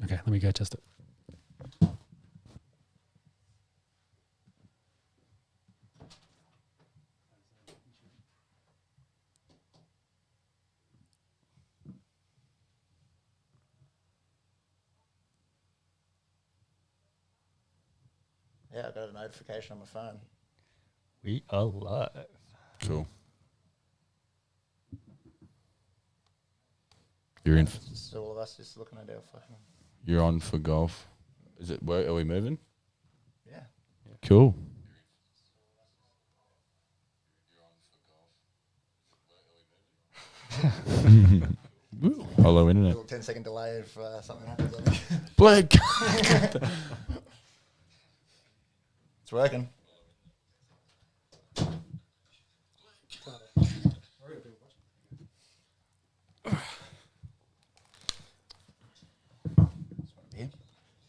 Okay, let me go test it. Yeah, I got a notification on my phone. We are live. Cool. You're in. Just all of us just looking at our fucking. You're on for golf. Is it? Where are we moving? Yeah. Cool. Hello, internet. Little 10-second delay if something happens. I think. Blake. It's working.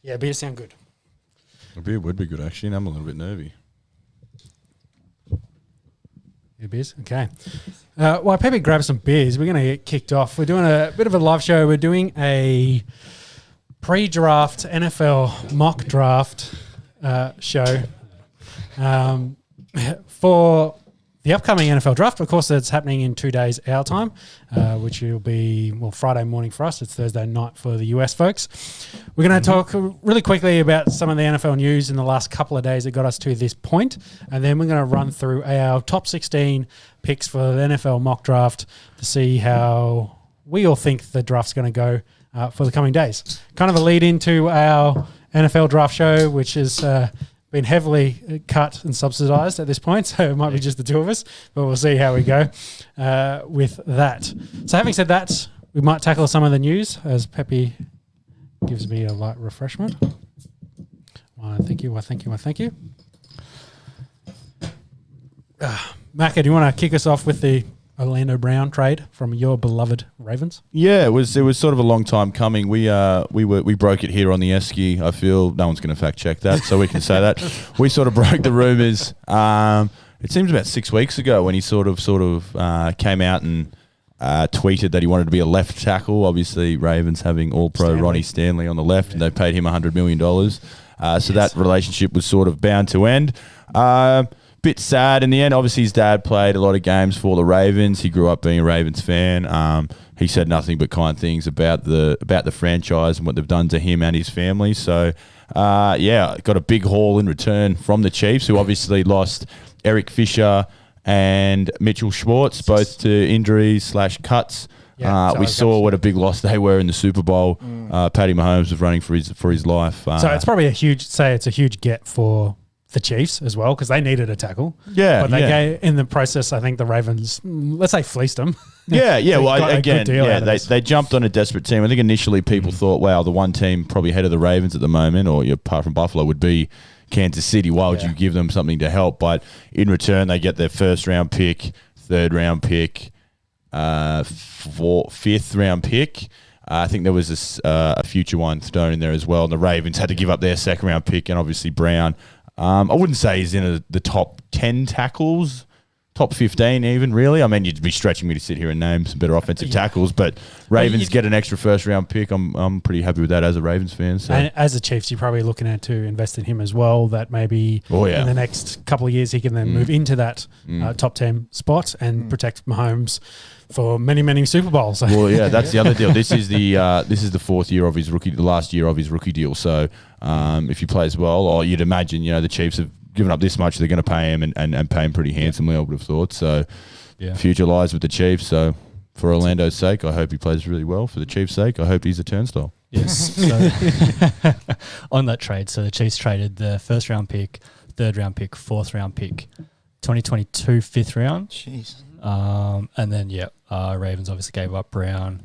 Yeah, beer sound good. A beer would be good, actually, and I'm a little bit nervy. Yeah, beers? Okay. While Pepe grabs some beers, we're going to get kicked off. We're doing a bit of a live show. We're doing a pre-draft NFL mock draft show for the upcoming NFL draft. Of course, it's happening in 2 days our time, which will be Friday morning for us. It's Thursday night for the US folks. We're going to talk really quickly about some of the NFL news in the last couple of days that got us to this point, and then we're going to run through our top 16 picks for the NFL mock draft to see how we all think the draft's going to go for the coming days. Kind of a lead into our NFL draft show, which is been heavily cut and subsidised at this point, so it might be just the two of us, but we'll see how we go with that. So having said that, we might tackle some of the news as Pepe gives me a light refreshment. Thank you. Macca, do you want to kick us off with the Orlando Brown trade from your beloved Ravens? Yeah, it was sort of a long time coming. We broke it here on the Esky. I feel no one's going to fact check that, so we can say that we sort of broke the rumors. It seems about 6 weeks ago when he sort of came out and tweeted that he wanted to be a left tackle. Obviously, Ravens having All-Pro Ronnie Stanley on the left, and they paid him $100 million. So that relationship was sort of bound to end. Bit sad in the end. Obviously, his dad played a lot of games for the Ravens. He grew up being a Ravens fan. He said nothing but kind things about the franchise and what they've done to him and his family. So, got a big haul in return from the Chiefs, who obviously lost Eric Fisher and Mitchell Schwartz, both to injuries / cuts. We saw what a big loss they were in the Super Bowl. Patty Mahomes was running for his life. So it's probably a huge get for the Chiefs as well, because they needed a tackle. Yeah, but they gave, in the process, I think the Ravens, let's say, fleeced them. Yeah. Well, again, they jumped on a desperate team. I think initially people thought, wow, the one team probably ahead of the Ravens at the moment, or apart from Buffalo, would be Kansas City. Why would you give them something to help? But in return, they get their first-round pick, third-round pick, fifth-round pick. I think there was a future one thrown in there as well, and the Ravens had to give up their second-round pick, and obviously Brown. I wouldn't say he's in the top 10 tackles, top 15 even, really. I mean, you'd be stretching me to sit here and name some better offensive tackles, but Ravens get an extra first-round pick. I'm pretty happy with that as a Ravens fan. So. And as the Chiefs, you're probably looking at to invest in him as well, that maybe in the next couple of years he can then move into that top 10 spot and protect Mahomes for many, many Super Bowls. Well, yeah, that's the other deal. This is the fourth year of his the last year of his rookie deal. So if he plays well, or you'd imagine, the Chiefs have given up this much, they're going to pay him and pay him pretty handsomely, I would have thought. So future lies with the Chiefs. So for Orlando's sake, I hope he plays really well. For the Chiefs' sake, I hope he's a turnstile. Yes. So on that trade, so the Chiefs traded the first-round pick, third-round pick, fourth-round pick, 2022 fifth round. Jeez. And then, Ravens obviously gave up Brown,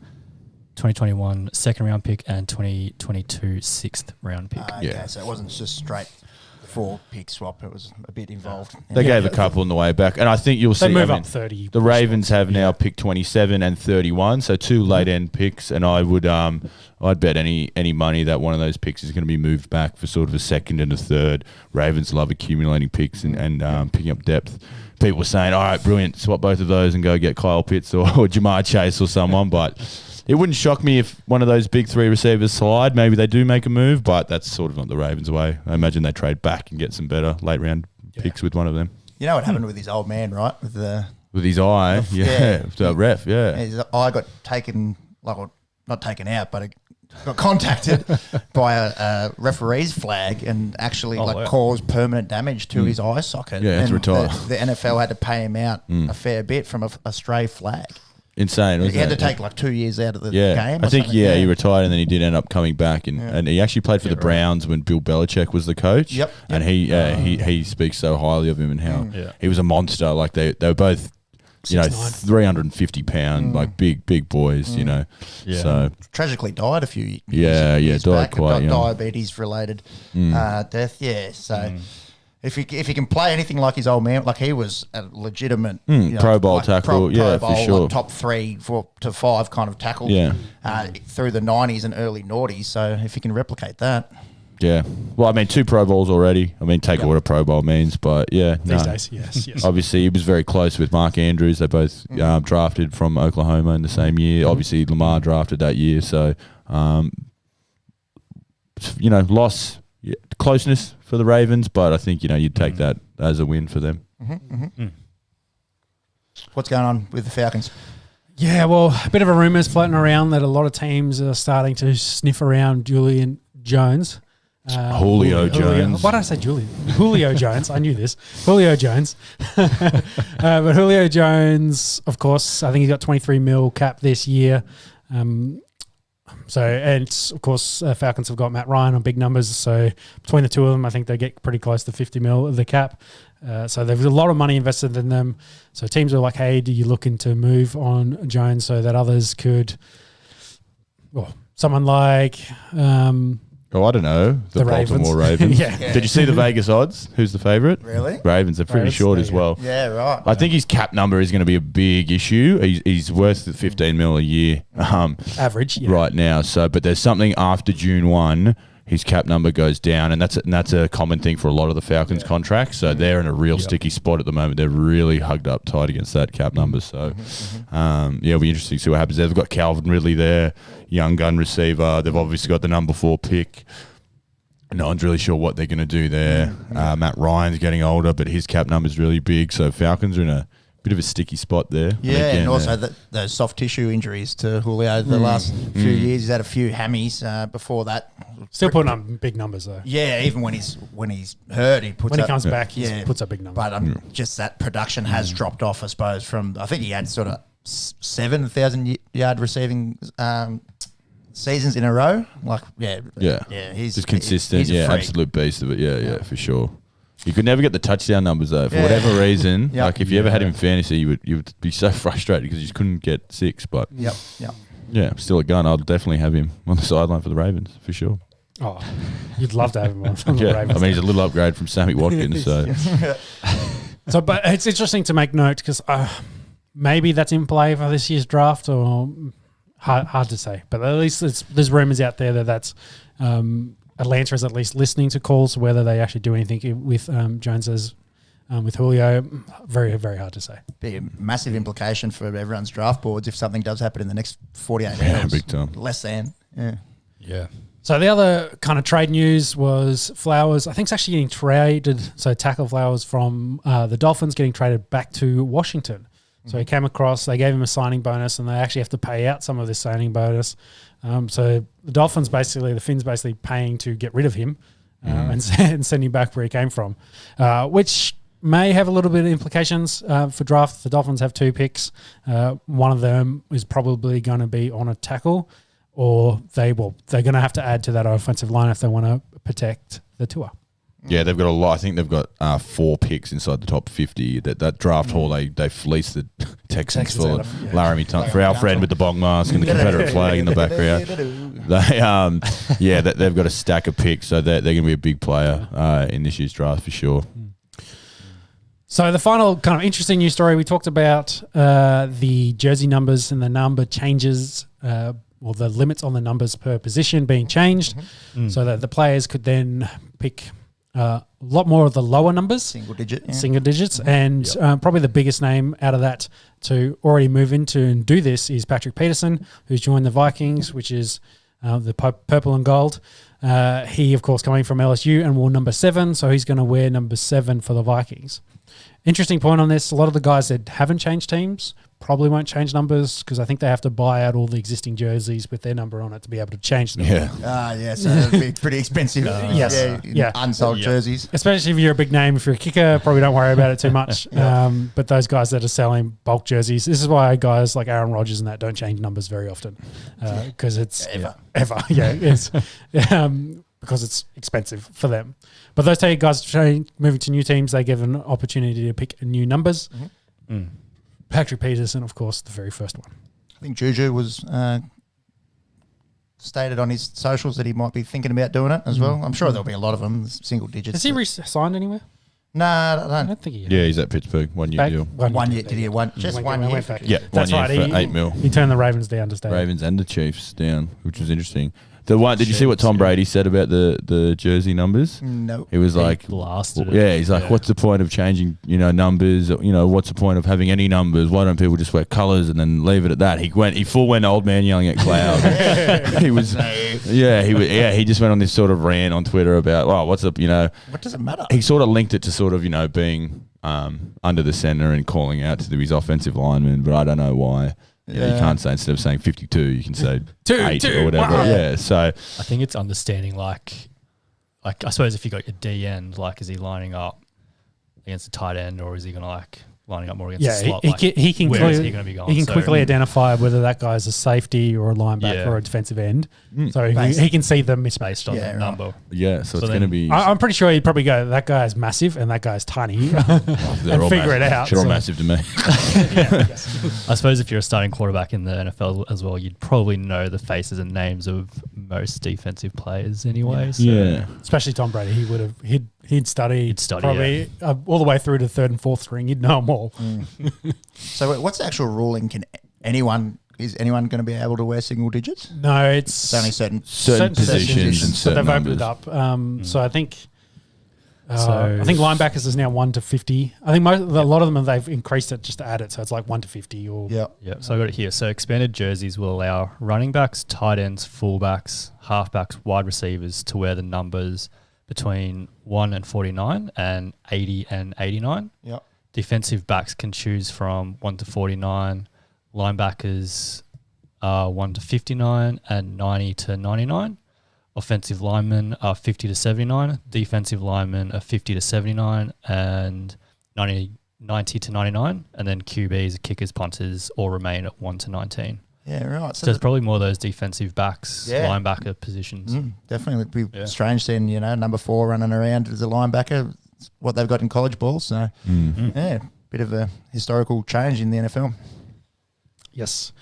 2021 second-round pick, and 2022 sixth-round pick. Okay, so it wasn't just straight 4-pick swap. It was a bit involved. They gave a couple on the way back. And I think you'll see... They move up 30. The Ravens have now picked 27 and 31, so 2 late-end picks, and I would... I'd bet any money that one of those picks is going to be moved back for sort of a second and a third. Ravens love accumulating picks and picking up depth. People were saying, all right, brilliant, swap both of those and go get Kyle Pitts or Jamar Chase or someone, but it wouldn't shock me if one of those big three receivers slide. Maybe they do make a move, but that's sort of not the Ravens' way. I imagine they trade back and get some better late round picks with one of them. You know what happened with his old man, right? With his eye, the ref, His eye got taken, not taken out, but it got contacted by a referee's flag and actually caused permanent damage to his eye socket. Yeah, and to retire. The NFL had to pay him out a fair bit from a stray flag. Insane. He had to take 2 years out of the game. I think he retired and then he did end up coming back and he actually played for the Browns when Bill Belichick was the coach. Yep. And he speaks so highly of him and how he was a monster. Like they were both 350 pound, like big boys, you know. Yeah. So tragically died a few years died back, quite young. Diabetes related death. Yeah. So if he can play anything like his old man, like he was a legitimate Pro Bowl tackle, pro for bowl, sure. like top 3 to 5 kind of tackle. Through the 90s and early noughties. So if he can replicate that. Yeah. Well, I mean, 2 Pro Bowls already. I mean, take what a Pro Bowl means, but These days, yes. Obviously, he was very close with Mark Andrews. They both drafted from Oklahoma in the same year. Obviously, Lamar drafted that year. So, loss, closeness for the Ravens, but I think, you'd take that as a win for them. What's going on with the Falcons? Yeah, well, a bit of a rumours floating around that a lot of teams are starting to sniff around Julian Jones. Julio Jones. Why did I say Julian? Julio Jones. I knew this. Julio Jones. But Julio Jones, of course, I think he's got 23 mil cap this year. And of course, Falcons have got Matt Ryan on big numbers. So between the two of them, I think they get pretty close to 50 mil of the cap. So there's a lot of money invested in them. So teams are like, hey, do you looking to move on Jones so that others could, someone like... I don't know. The Baltimore Ravens. Did you see the Vegas odds? Who's the favourite? Really? Ravens are pretty short as well. Yeah, right. I think his cap number is going to be a big issue. He's worth 15 mil a year. Average, right now. So, but there's something after June 1, his cap number goes down, and that's a common thing for a lot of the Falcons contracts. So they're in a real sticky spot at the moment. They're really hugged up tight against that cap number. So, it'll be interesting to see what happens there. They've got Calvin Ridley there, young gun receiver. They've obviously got the number 4 pick. No one's really sure what they're going to do there. Matt Ryan's getting older, but his cap number's really big. So Falcons are in a bit of a sticky spot there. Yeah, and also those soft tissue injuries to Julio the last few years. He's had a few hammies before that. Still putting up big numbers though. Yeah, even when he's hurt, he puts when up, he comes back, he puts up big numbers. But just that production has dropped off, I suppose. From I think he had sort of 7,000 yard receiving seasons in a row. He's just consistent. He's a freak. Absolute beast of it. For sure. You could never get the touchdown numbers though, for whatever reason. Like if you ever had him in fantasy, you would be so frustrated because you just couldn't get 6. But yeah, still a gun. I'll definitely have him on the sideline for the Ravens for sure. Oh, you'd love to have him on the Ravens. I mean, he's a little upgrade from Sammy Watkins. But it's interesting to make note because maybe that's in play for this year's draft, or hard to say. But at least there's rumors out there that's. Atlanta is at least listening to calls. Whether they actually do anything with Jones as with Julio, very, very hard to say. Be a massive implication for everyone's draft boards if something does happen in the next 48 hours. Yeah, big time. Less than. Yeah. So the other kind of trade news was Flowers. I think it's actually getting traded. So tackle Flowers from the Dolphins getting traded back to Washington. So he came across, they gave him a signing bonus, and they actually have to pay out some of this signing bonus. So the Finns basically paying to get rid of him and send him back where he came from, which may have a little bit of implications for draft. The Dolphins have 2 picks. One of them is probably going to be on a tackle, or they're going to have to add to that offensive line if they want to protect the tour. Yeah, they've got a lot. I think they've got 4 picks inside the top 50. That draft haul, they fleeced the Texans for Laramie Tunsil, for our friend with the bong mask and the Confederate flag in the background. They've got a stack of picks, so they're going to be a big player in this year's draft for sure. So the final kind of interesting news story, we talked about the jersey numbers and the number changes, the limits on the numbers per position being changed, so that the players could then pick a lot more of the lower numbers, Single digit. Yeah. single digits, and probably the biggest name out of that to already move into and do this is Patrick Peterson, who's joined the Vikings, which is the purple and gold. He, of course, coming from LSU and wore number 7, so he's going to wear number 7 for the Vikings. Interesting point on this, a lot of the guys that haven't changed teams probably won't change numbers because I think they have to buy out all the existing jerseys with their number on it to be able to change them. Yeah. So that'd be pretty expensive. Unsold jerseys. Especially if you're a big name. If you're a kicker, probably don't worry about it too much. But those guys that are selling bulk jerseys, this is why guys like Aaron Rodgers and that don't change numbers very often because it's ever. It's because it's expensive for them. But those two guys moving to new teams, they give an opportunity to pick new numbers. Patrick Peterson, of course, the very first one. I think Juju was stated on his socials that he might be thinking about doing it as well. I'm sure there'll be a lot of them, single digits. Has he re-signed anywhere? No, I don't think he has. Yeah, he's at Pittsburgh. 1 year deal. 1 year. Did he just 1 year? Yeah, That's 1 year right. for 8 mil. He turned the Ravens down to stay. Ravens and the Chiefs down, which was interesting. The one, did you see what Tom Brady said about the jersey numbers? No. He was like, blasted it. yeah, he's like, what's the point of changing, numbers? What's the point of having any numbers? Why don't people just wear colours and then leave it at that? He full went old man yelling at cloud. He just went on this sort of rant on Twitter about, what's up, What does it matter? He sort of linked it to sort of, being under the centre and calling out to his offensive lineman, but I don't know why. You can't say, instead of saying 52, you can say 8 or whatever. Wow. Yeah, so I think it's understanding like I suppose if you got your D end, is he lining up against the tight end or is he going to lining up more against the slot? He can where is he going to be going? He can quickly identify whether that guy's a safety or a linebacker or a defensive end. So he can see the mismatch based on the number. yeah, so it's going to be. I'm pretty sure he'd probably go, that guy's massive and that guy's tiny, and figure it out. They're all massive to me. I suppose if you're a starting quarterback in the NFL as well, you'd probably know the faces and names of most defensive players anyway. So. Yeah, especially Tom Brady. He'd study probably yeah. All the way through to 3rd and 4th string. He'd know them all. So what's the actual ruling? Is anyone going to be able to wear single digits? No, it's only certain positions and certain they've numbers. opened up. So I think linebackers is now 1 to 50. I think a lot of them they've increased it just to add it, so it's like 1 to 50 or Yeah. So I got it here. So expanded jerseys will allow running backs, tight ends, fullbacks, halfbacks, wide receivers to wear the numbers between 1 and 49 and 80 and 89. Yeah. Defensive backs can choose from 1 to 49. Linebackers are 1 to 59 and 90 to 99. Offensive linemen are 50 to 79. Defensive linemen are 50 to 79 and 90 to 99. And then QBs, kickers, punters all remain at 1 to 19. Yeah, right. So there's probably more of those defensive backs, linebacker positions. Definitely. It'd be strange seeing, number 4 running around as a linebacker, what they've got in college ball. So, bit of a historical change in the NFL. Yes.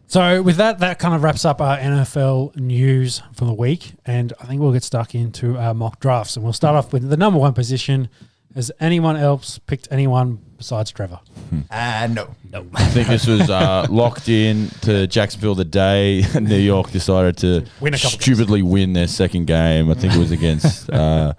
So with that kind of wraps up our NFL news for the week, and I think we'll get stuck into our mock drafts, and we'll start off with the number 1 position. Has anyone else picked anyone besides Trevor? No. I think this was locked in to Jacksonville the day New York decided to stupidly win their second game. I think it was against the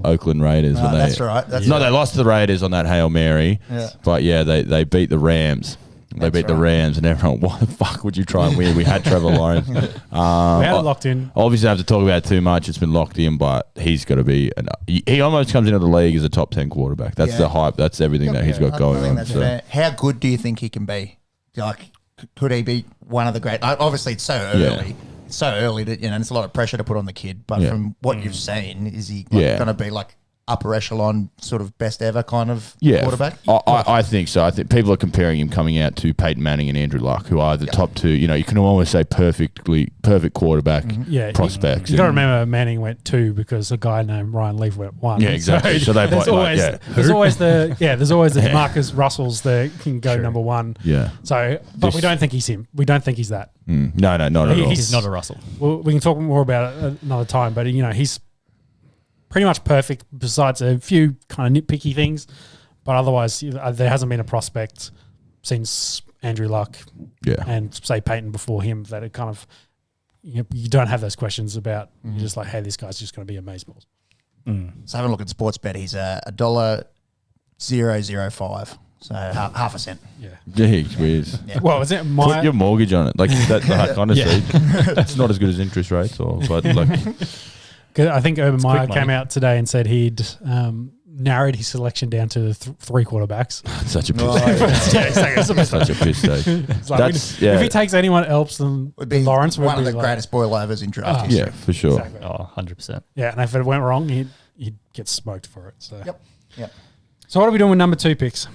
Oakland Raiders. That's right. They lost to the Raiders on that Hail Mary. Yeah. But they beat the Rams. They beat the Rams, and everyone, why the fuck would you try and win? We had Trevor Lawrence. We had it locked in. Obviously, I have to talk about it too much. It's been locked in, but he's got to be. He almost comes into the league as a top 10 quarterback. That's the hype. That's everything that he's got going on. That's fair. How good do you think he can be? Could he be one of the great? Obviously, it's so early. Yeah. It's so early that it's a lot of pressure to put on the kid. But from what you've seen, is he going to be upper echelon, sort of best ever kind of quarterback? I think so. I think people are comparing him coming out to Peyton Manning and Andrew Luck, who are the top 2. You can almost say perfect quarterback prospects. You got to remember Manning went 2 because a guy named Ryan Leaf went 1. Yeah, exactly. So there's always the Marcus Russells that can go number 1. Yeah. So, but we don't think he's him. We don't think he's that. No, not at all. He's not a Russell. Well, we can talk more about it another time, but he's pretty much perfect besides a few kind of nitpicky things. But otherwise, there hasn't been a prospect since Andrew Luck and, say, Peyton before him that it kind of, you don't have those questions about, you're just like, hey, this guy's just going to be amazeballs. So having a look at Sportsbet, he's $1.005. So half a cent. Yeah. Yeah, weird. Yeah. Well, is it Put your mortgage on it. Like that, like, honestly, it's not as good as interest rates, but like, 'Cause I think Urban Meyer quick came money. out today and said he'd narrowed his selection down to three quarterbacks. it's such a piss. Yeah, exactly. It's Such a piss take. It's like, That's if he takes anyone else than Would be Lawrence, would one of be the like- greatest boilovers in draft history. Yeah, for sure. Exactly. Oh, 100%. Yeah, and if it went wrong, he'd get smoked for it. So. Yep. So what are we doing with number 2 picks?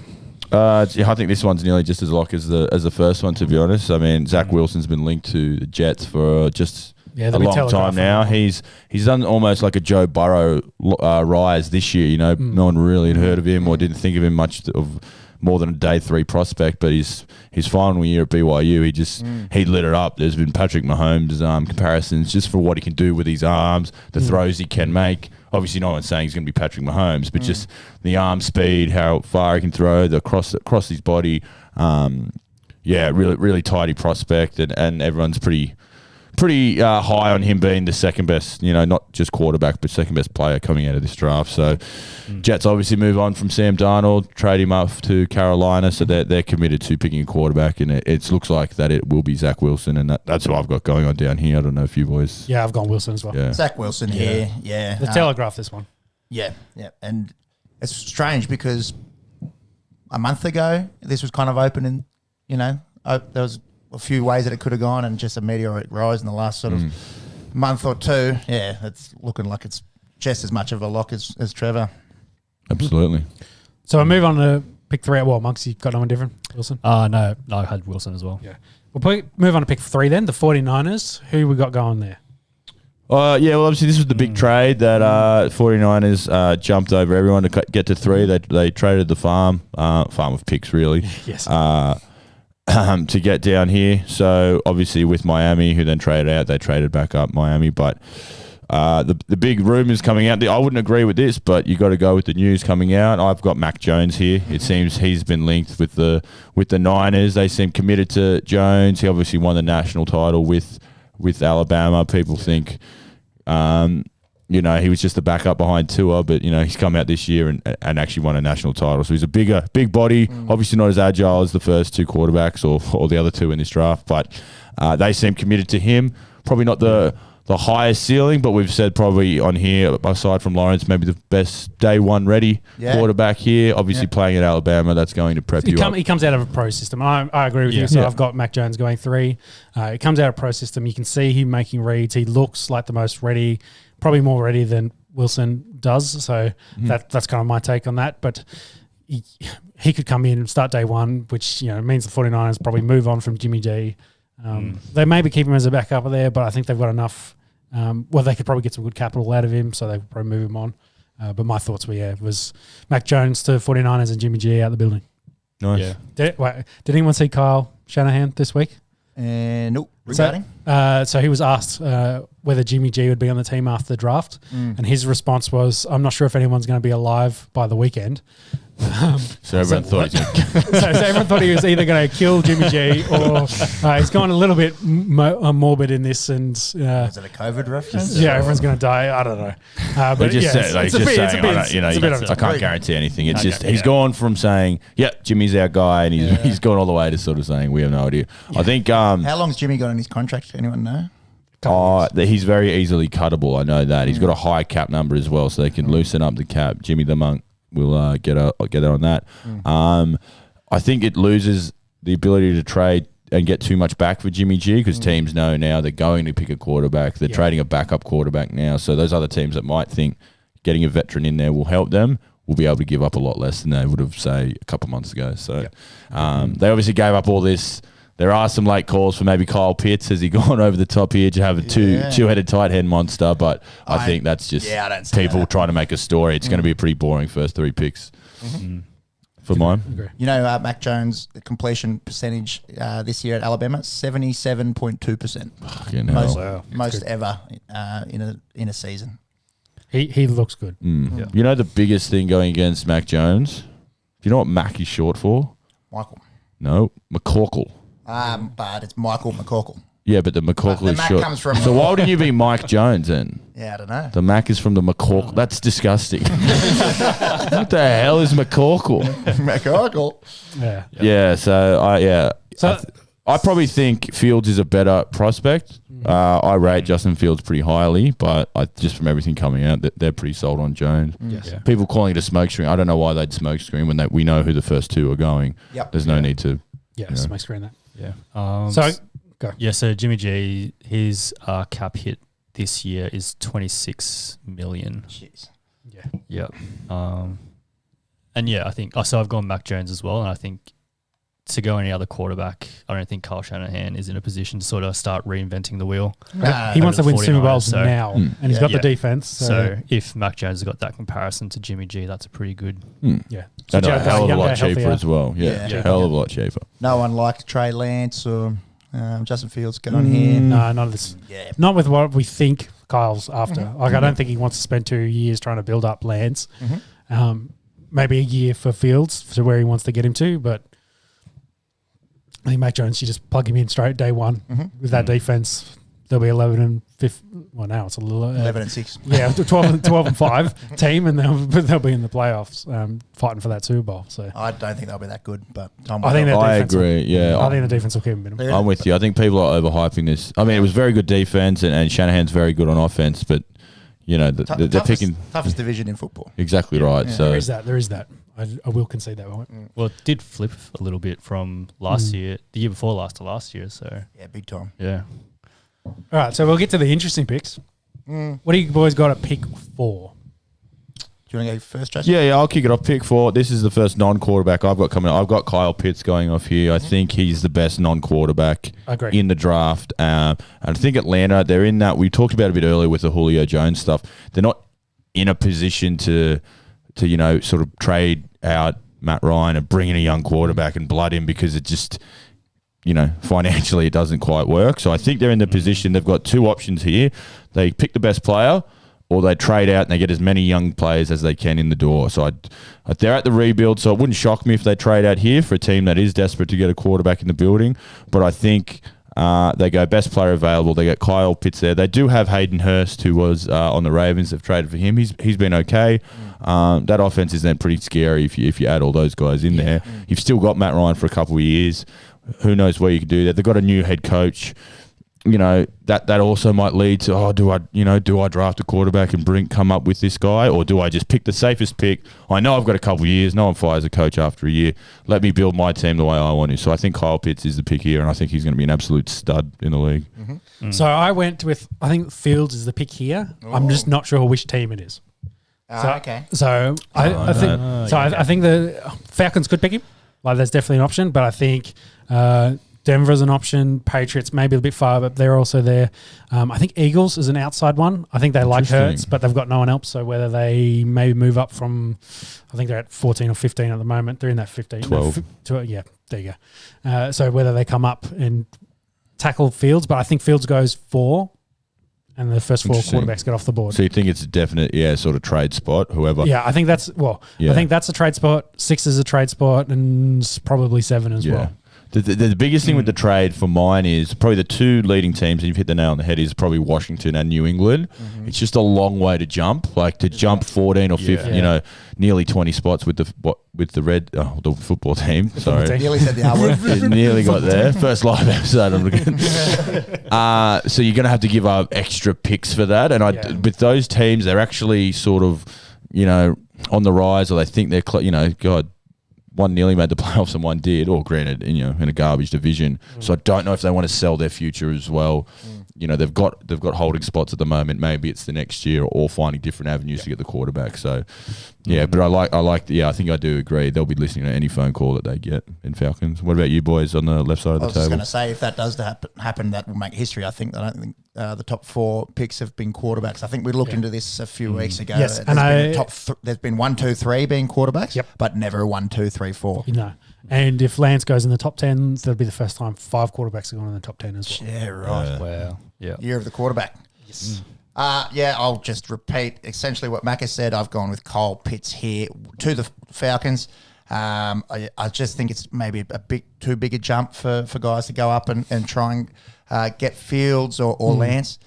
I think this one's nearly just as lock as the first one, to be honest. I mean, Zach Wilson's been linked to the Jets for just Yeah, a they've been long time telegraphing now. it. He's done almost like a Joe Burrow rise this year. You know, no one really had heard of him or didn't think of him much of more than a day 3 prospect. But his final year at BYU, he lit it up. There's been Patrick Mahomes comparisons just for what he can do with his arms, the throws he can make. Obviously, no one's saying he's going to be Patrick Mahomes, but just the arm speed, how far he can throw, the across his body. Really, really tidy prospect, and everyone's pretty high on him being the second best, not just quarterback, but second best player coming out of this draft. So Jets obviously move on from Sam Darnold, trade him up to Carolina, so they're committed to picking a quarterback, and it looks like that it will be Zach Wilson, and that's what I've got going on down here. I don't know if you boys... Yeah, I've gone Wilson as well. Yeah. Zach Wilson here. Yeah. The Telegraph, this one. Yeah. And it's strange because a month ago, this was kind of open and, there was a few ways that it could have gone, and just a meteoric rise in the last sort of month or two. Yeah, it's looking like it's just as much of a lock as Trevor. Absolutely. So we'll move on to pick 3. Well, Monks, you got no one different? Wilson? No, I had Wilson as well. Yeah. We'll move on to pick 3 then, the 49ers. Who we got going there? Well, obviously this was the big trade that 49ers jumped over everyone to get to 3. They traded the farm of picks, really. Yes. To get down here. So obviously with Miami, who then traded out, they traded back up Miami. But the big rumors coming out, I wouldn't agree with this, but you got to go with the news coming out. I've got Mac Jones here. It seems he's been linked with the Niners. They seem committed to Jones. He obviously won the national title with Alabama. People think he was just the backup behind Tua, but he's come out this year and actually won a national title. So he's a big body, obviously not as agile as the first 2 quarterbacks or the other 2 in this draft, but they seem committed to him. Probably not the highest ceiling, but we've said probably on here, aside from Lawrence, maybe the best day 1 ready quarterback here. Obviously playing at Alabama, that's going to prep you up. He comes out of a pro system. I agree with you. So I've got Mac Jones going 3. He comes out of a pro system. You can see him making reads. He looks like the most ready, probably more ready than Wilson does. So that's kind of my take on that. But he could come in and start day 1, which means the 49ers probably move on from Jimmy G. They maybe keep him as a backup there, but I think they've got enough. They could probably get some good capital out of him, so they could probably move him on. But my thoughts was Mac Jones to 49ers and Jimmy G out the building. Nice. Yeah. Did anyone see Kyle Shanahan this week? Nope. Regarding? So he was asked whether Jimmy G would be on the team after the draft, and his response was, "I'm not sure if anyone's going to be alive by the weekend." So everyone thought he was going to... so everyone thought he was either going to kill Jimmy G or he's gone a little bit morbid in this. And is it a COVID reference? Yeah, everyone's going to die. I don't know. But They just yeah, said, it's a bit of a I can't guarantee anything. It's just he's gone from saying, "Yep, Jimmy's our guy," and he's gone all the way to sort of saying, "We have no idea." Yeah. I think. How long's Jimmy got on his contract? Anyone know? He's very easily cuttable. I know that he's got a high cap number as well, so they can loosen up the cap. Jimmy the Monk will get out on that. I think it loses the ability to trade and get too much back for Jimmy G because teams know now they're going to pick a quarterback. They're trading a backup quarterback now. So those other teams that might think getting a veteran in there will help them will be able to give up a lot less than they would have, say, a couple of months ago. So they obviously gave up all this. There are some late calls for maybe Kyle Pitts. Has he gone over the top here to have a two-headed tight end monster? But I think that's just people trying to make a story. It's going to be a pretty boring first 3 picks for mine. Mac Jones, the completion percentage this year at Alabama, 77.2%. Most ever in a season. He looks good. Yeah. You know the biggest thing going against Mac Jones? Do you know what Mac is short for? Michael. No, McCorkle. But it's Michael McCorkle. Yeah, but the McCorkle is Mac short. comes from so why wouldn't you be Mike Jones then? Yeah, I don't know. The Mac is from the McCorkle. That's disgusting. What the hell is McCorkle? McCorkle. Yeah. Yeah. So I probably think Fields is a better prospect. I rate Justin Fields pretty highly, but just from everything coming out, they're pretty sold on Jones. Yes. Yeah. People calling it a smoke screen. I don't know why they'd smoke screen when we know who the first two are going. Yep. There's no need to. Yeah, smoke screen that. Yeah. So go. Yeah, so Jimmy G, his cap hit this year is 26 million. Jeez. Yeah. Yeah. And yeah, I think so I've gone Mac Jones as well, and I think to go any other quarterback, I don't think Kyle Shanahan is in a position to sort of start reinventing the wheel. He wants to win Super Bowls so- now, and he's got the defense. So if Mac Jones has got that comparison to Jimmy G, that's a pretty good. Yeah. And a hell of a lot Younger, cheaper as well. Yeah. Yeah. Hell of a lot cheaper. No one liked Trey Lance or Justin Fields. Get on here. No, not this. Yeah. Not with what we think Kyle's after. Like, I don't think he wants to spend 2 years trying to build up Lance. Maybe a year for Fields to where he wants to get him to, but I think Mac Jones, you just plug him in straight day one with that defense. They'll be 11 and 5. Well, now it's a little 11 and 6. Yeah, 12 and 5 team, and they'll be in the playoffs, fighting for that Super Bowl. So I don't think they'll be that good, but I think their I defense agree. Yeah. I think the defense will keep them in. I'm with you. I think people are overhyping this. I mean, it was very good defense, and Shanahan's very good on offense, but they're picking toughest division in football. Exactly right. Yeah. So There is that. I will concede that one. Well, it did flip a little bit from last year, the year before last to last year. So Yeah, big time. yeah. All right, so we'll get to the interesting picks. What do you boys got at pick 4? Do you want to go first, Jason? yeah, I'll kick it off. Pick 4. This is the first non-quarterback I've got coming up. I've got Kyle Pitts going off here. I think he's the best non-quarterback Agree. in the draft. And I think Atlanta, they're in that. We talked about it a bit earlier with the Julio Jones stuff. They're not in a position to sort of trade out Matt Ryan and bring in a young quarterback and blood him because it just, financially it doesn't quite work. So I think they're in the position. They've got two options here. They pick the best player, or they trade out and they get as many young players as they can in the door. So they're at the rebuild, so it wouldn't shock me if they trade out here for a team that is desperate to get a quarterback in the building. But I think they go best player available. They get Kyle Pitts there. They do have Hayden Hurst, who was on the Ravens. They've traded for him. He's been okay. That offense is then pretty scary if you add all those guys in there. You've still got Matt Ryan for a couple of years. Who knows where you can do that? They've got a new head coach. That also might lead to, do I draft a quarterback and come up with this guy, or do I just pick the safest pick? I know I've got a couple of years. No one fires a coach after a year. Let me build my team the way I want to. So I think Kyle Pitts is the pick here, and I think he's going to be an absolute stud in the league. So I went with, I think Fields is the pick here. I'm just not sure which team it is. Okay. So I think the Falcons could pick him. Like, there's definitely an option, but I think Denver's an option. Patriots maybe a bit far, but they're also there. I think Eagles is an outside one. I think they like Hurts, but they've got no one else. So whether they maybe move up from, I think they're at 14 or 15 at the moment. They're in that 15. 12. Yeah, there you go. So whether they come up and tackle Fields, but I think Fields goes 4. And the first 4 quarterbacks get off the board. So you think it's a definite, sort of trade spot, whoever. Yeah, I think that's, I think that's a trade spot. 6 is a trade spot, and probably 7 as well. The biggest thing with the trade for mine is probably the two leading teams, and you've hit the nail on the head, is probably Washington and New England. It's just a long way to jump, jump 14 or 15, nearly 20 spots with the the football team. Sorry. Nearly said the R word. Nearly got there. First live episode. So you're going to have to give up extra picks for that. And with those teams, they're actually sort of, on the rise, or they think they're, God, one nearly made the playoffs and one did, or granted, in a garbage division. So I don't know if they want to sell their future as well. They've got holding spots at the moment. Maybe it's the next year, or finding different avenues to get the quarterback. So, but I think I do agree. They'll be listening to any phone call that they get in Falcons. What about you boys on the left side of the table? I was just going to say, if that does happen, that will make history. I don't think the top 4 picks have been quarterbacks. I think we looked into this a few weeks ago. Yes, there's been 1, 2, 3 being quarterbacks, but never a 1, 2, 3, 4. No. And if Lance goes in the top 10, that'll be the first time 5 quarterbacks have gone in the top 10 as well. Yeah, right. Wow. Yeah. Year of the quarterback. Yes. I'll just repeat essentially what Mac has said. I've gone with Kyle Pitts here to the Falcons. I just think it's maybe a bit too big a jump for guys to go up and try and get Fields or Lance.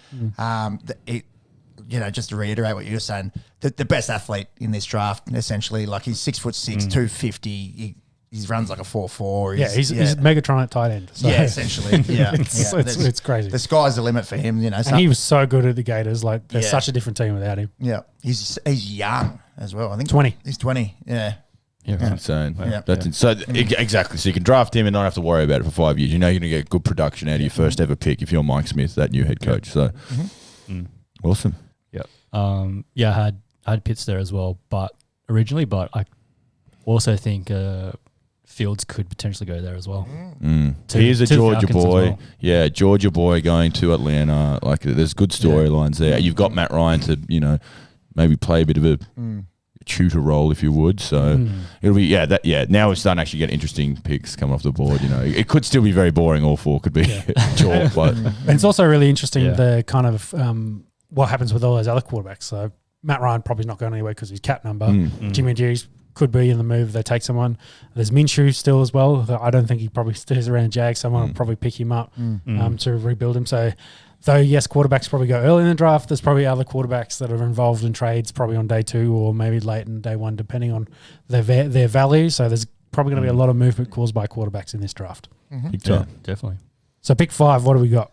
just to reiterate what you were saying, the best athlete in this draft, essentially, like he's 6'6", 250. He runs like a 4.4. He's Megatron at tight end. So. Yeah, essentially. Yeah, it's crazy. The sky's the limit for him, And he was so good at the Gators. Like, they're such a different team without him. Yeah, he's young as well. I think 20. He's 20. Yeah. Yeah, that's insane. Yeah. Exactly. So you can draft him and not have to worry about it for 5 years. You know you're going to get good production out of your first ever pick if you're Mike Smith, that new head coach. So awesome. Yep. I had Pitts there as well, but I also think Fields could potentially go there as well. He is a Georgia Falcons boy. well. Yeah, Georgia boy going to Atlanta. Like, there's good storylines there. You've got Matt Ryan to, maybe play a bit of a tutor role, if you would. So it'll be now we're starting to actually get interesting picks coming off the board. It could still be very boring. All four could be chalk, but And it's also really interesting the kind of what happens with all those other quarterbacks. So Matt Ryan probably not going anywhere because he's cap number. Jimmy G's could be in the move if they take someone. There's Minshew still as well. I don't think he probably stays around Jag. Someone will probably pick him up to rebuild him. So though, yes, quarterbacks probably go early in the draft, there's probably other quarterbacks that are involved in trades probably on day 2 or maybe late in day 1, depending on their value. So there's probably going to be a lot of movement caused by quarterbacks in this draft. big time. Definitely. So pick 5, what do we got?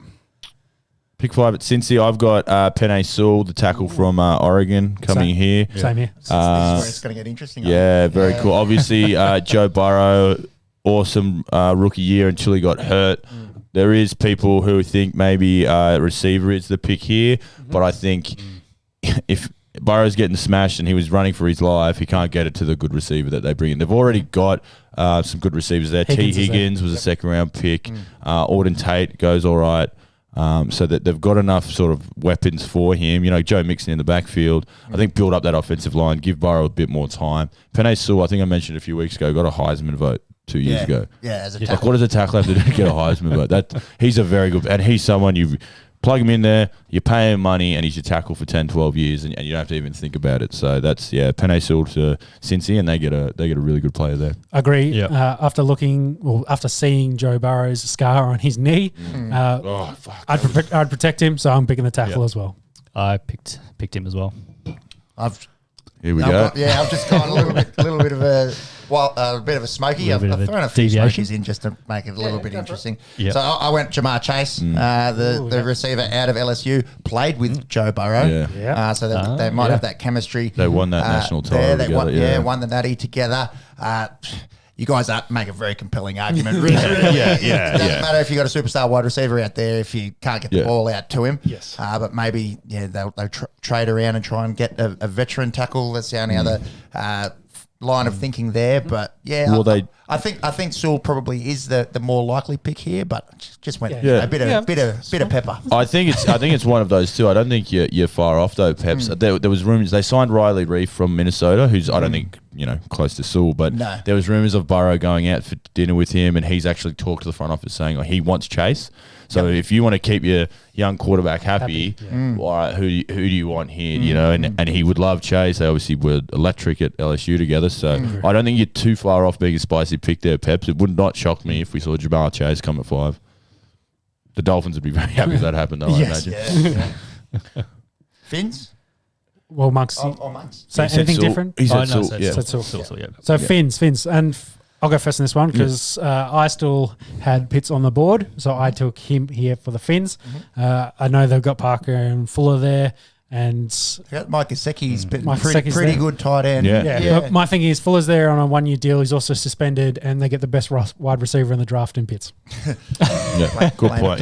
Pick 5 at Cincy. I've got Penei Sewell, the tackle from Oregon, coming here. Same here. This is where it's going to get interesting. Yeah, very cool. Obviously, Joe Burrow, awesome rookie year until he got hurt. There is people who think maybe receiver is the pick here, but I think if Burrow's getting smashed and he was running for his life, he can't get it to the good receiver that they bring in. They've already got some good receivers there. Higgins was a second-round pick. Auden Tate goes all right. So that they've got enough sort of weapons for him. Joe Mixon in the backfield. I think build up that offensive line, give Burrow a bit more time. Penei Sewell, I think I mentioned a few weeks ago, got a Heisman vote 2 years ago. Yeah, as a Like, tackle. what does a tackle have to do to get a Heisman vote? He's a very good, and he's someone you plug him in there, you pay him money, and he's your tackle for 10, 12 years, and you don't have to even think about it. So that's, Penei Sewell to Cincy, and they get a really good player there. Agree. Yep. After seeing Joe Burrow's scar on his knee, I'd protect him, so I'm picking the tackle as well. I picked him as well. Here we go. I've just got a little bit of a bit of a smoky. I've thrown a few smokies in just to make it a little bit interesting. Yep. So I went Jamar Chase, the receiver out of LSU, played with Joe Burrow. So they might have that chemistry. They won that national title together. Won the Natty together. You guys make a very compelling argument. Really. It doesn't matter if you got a superstar wide receiver out there if you can't get the ball out to him. Yes. But maybe they'll trade around and try and get a veteran tackle. That's the only other line of thinking there. But I think Sewell probably is the more likely pick here. But just went a bit of pepper. I think it's one of those two. I don't think you're far off though, Peps. There was rumors they signed Riley Reif from Minnesota, who's I don't think close to Sewell, but there was rumors of Burrow going out for dinner with him, and he's actually talked to the front office saying he wants Chase. So if you want to keep your young quarterback happy, all right, who do you want here? And he would love Chase. They obviously were electric at LSU together. So I don't think you're too far off being a spicy pick there, Peps. It would not shock me if we saw Jamar Chase come at 5. The Dolphins would be very happy if that happened, though, I imagine. Yeah. Fins? Well, Monks. Monks. So anything different? He said no, Sewell. Sewell. So Fins. And I'll go first in this one because I still had Pitts on the board. So I took him here for the Fins. I know they've got Parker and Fuller there. And Mike Gesicki's been Mike pretty there. good tight end. Yeah. But my thing is Fuller's there on a 1-year deal. He's also suspended, and they get the best wide receiver in the draft in Pitts. Good point.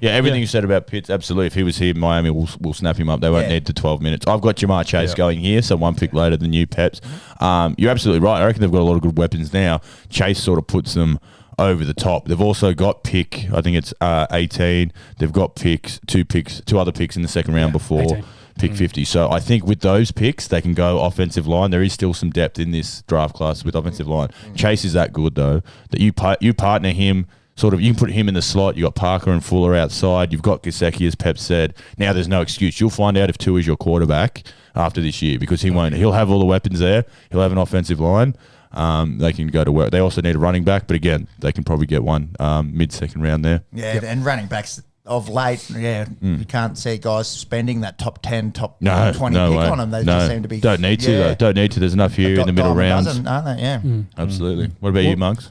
Everything you said about Pitts, absolutely. If he was here, Miami will snap him up. They won't need the 12 minutes. I've got Jamar Chase going here, so one pick later than you, Peps. You're absolutely right. I reckon they've got a lot of good weapons now. Chase sort of puts them over the top. They've also got pick, I think it's 18. They've got two other picks in the second round before. 18. Pick 50. So I think with those picks, they can go offensive line. There is still some depth in this draft class with offensive line. Chase is that good, though, that you partner him, sort of, you can put him in the slot. You got Parker and Fuller outside. You've got Gesicki, as Pep said. Now there's no excuse. You'll find out if Tua is your quarterback after this year because he won't. He'll have all the weapons there. He'll have an offensive line. They can go to work. They also need a running back, but again, they can probably get one mid-second round there. Yeah, and running backs, of late, you can't see guys spending that top 10, top 20 pick way. on them. They just seem to be... Don't need to, though. Don't need to. There's enough here in the middle rounds. Aren't they? Yeah. Absolutely. What about you, Monks?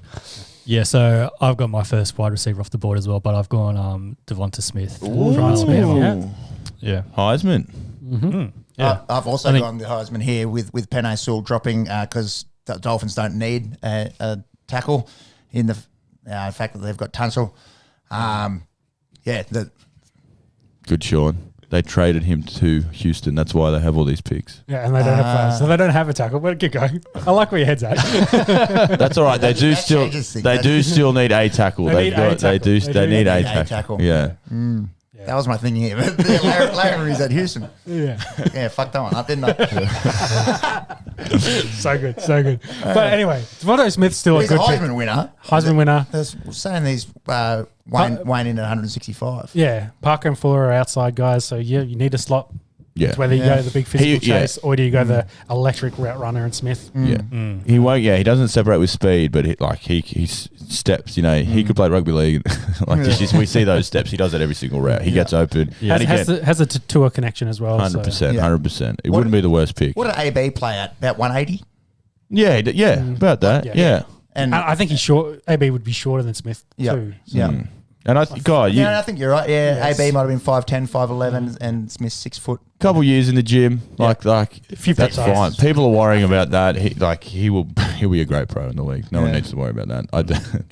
Yeah, so I've got my first wide receiver off the board as well, but I've gone Devonta Smith. Smith, yeah. Heisman. Yeah. I've also gone the Heisman here with Penei Sewell dropping because the Dolphins don't need a tackle in the fact that they've got Tunsil. Good, Sean. They traded him to Houston. That's why they have all these picks. Yeah, and they don't have players, so they don't have a tackle. But keep going. I like where your head's at. That's all right. They do still need a tackle. They need a tackle. Yeah. That was my thing here. But Larry's at Houston. Yeah. Yeah, fuck that one. I didn't know. So good. But anyway, Devonta Smith's still He's a good Heisman winner. Heisman winner. They're saying these Wayne in at 165. Yeah, Parker and Fuller are outside guys, so you need a slot. Yeah. It's whether you go the big physical chase or do you go the electric route runner and Smith. He won't. Yeah, he doesn't separate with speed, but he steps. He could play rugby league. We see those steps. He does that every single route. He gets open. Yeah. Has a Tua connection as well. 100%. It wouldn't be the worst pick. What did AB play at? About 180. Yeah, about that. Yeah. And I think he's short. AB would be shorter than Smith too. So. Yeah. And I think you're right. Yeah, Yes. AB might have been 5'10", 5'11", and Smith 6 foot. Couple years in the gym, like that's fine. People are worrying about that. He'll be a great pro in the league. No one needs to worry about that.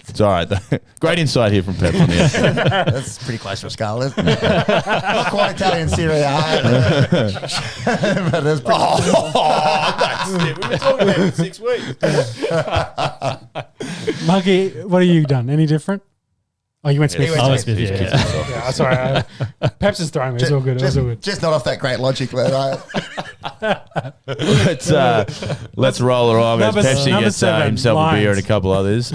It's all right. Great insight here from Pep on the end. That's pretty close to a skull, isn't it? Not quite Italian Serie A. But that's pretty That's it. We've been talking about it for 6 weeks. Monkey, what have you done? Any different? Oh, you went Smith. He went Smith, Yeah, sorry. Peps is throwing me. It's all good. Just not off that great logic, but let's roll along as Pepsi gets himself a beer and a couple others.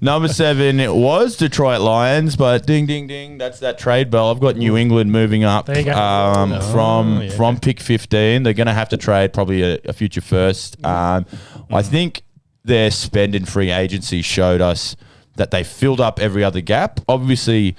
Number 7 was Detroit Lions, but ding, ding, ding. That's that trade bell. I've got New England moving up from pick 15. They're going to have to trade probably a future first. I think their spend in free agency showed us that they filled up every other gap. Obviously,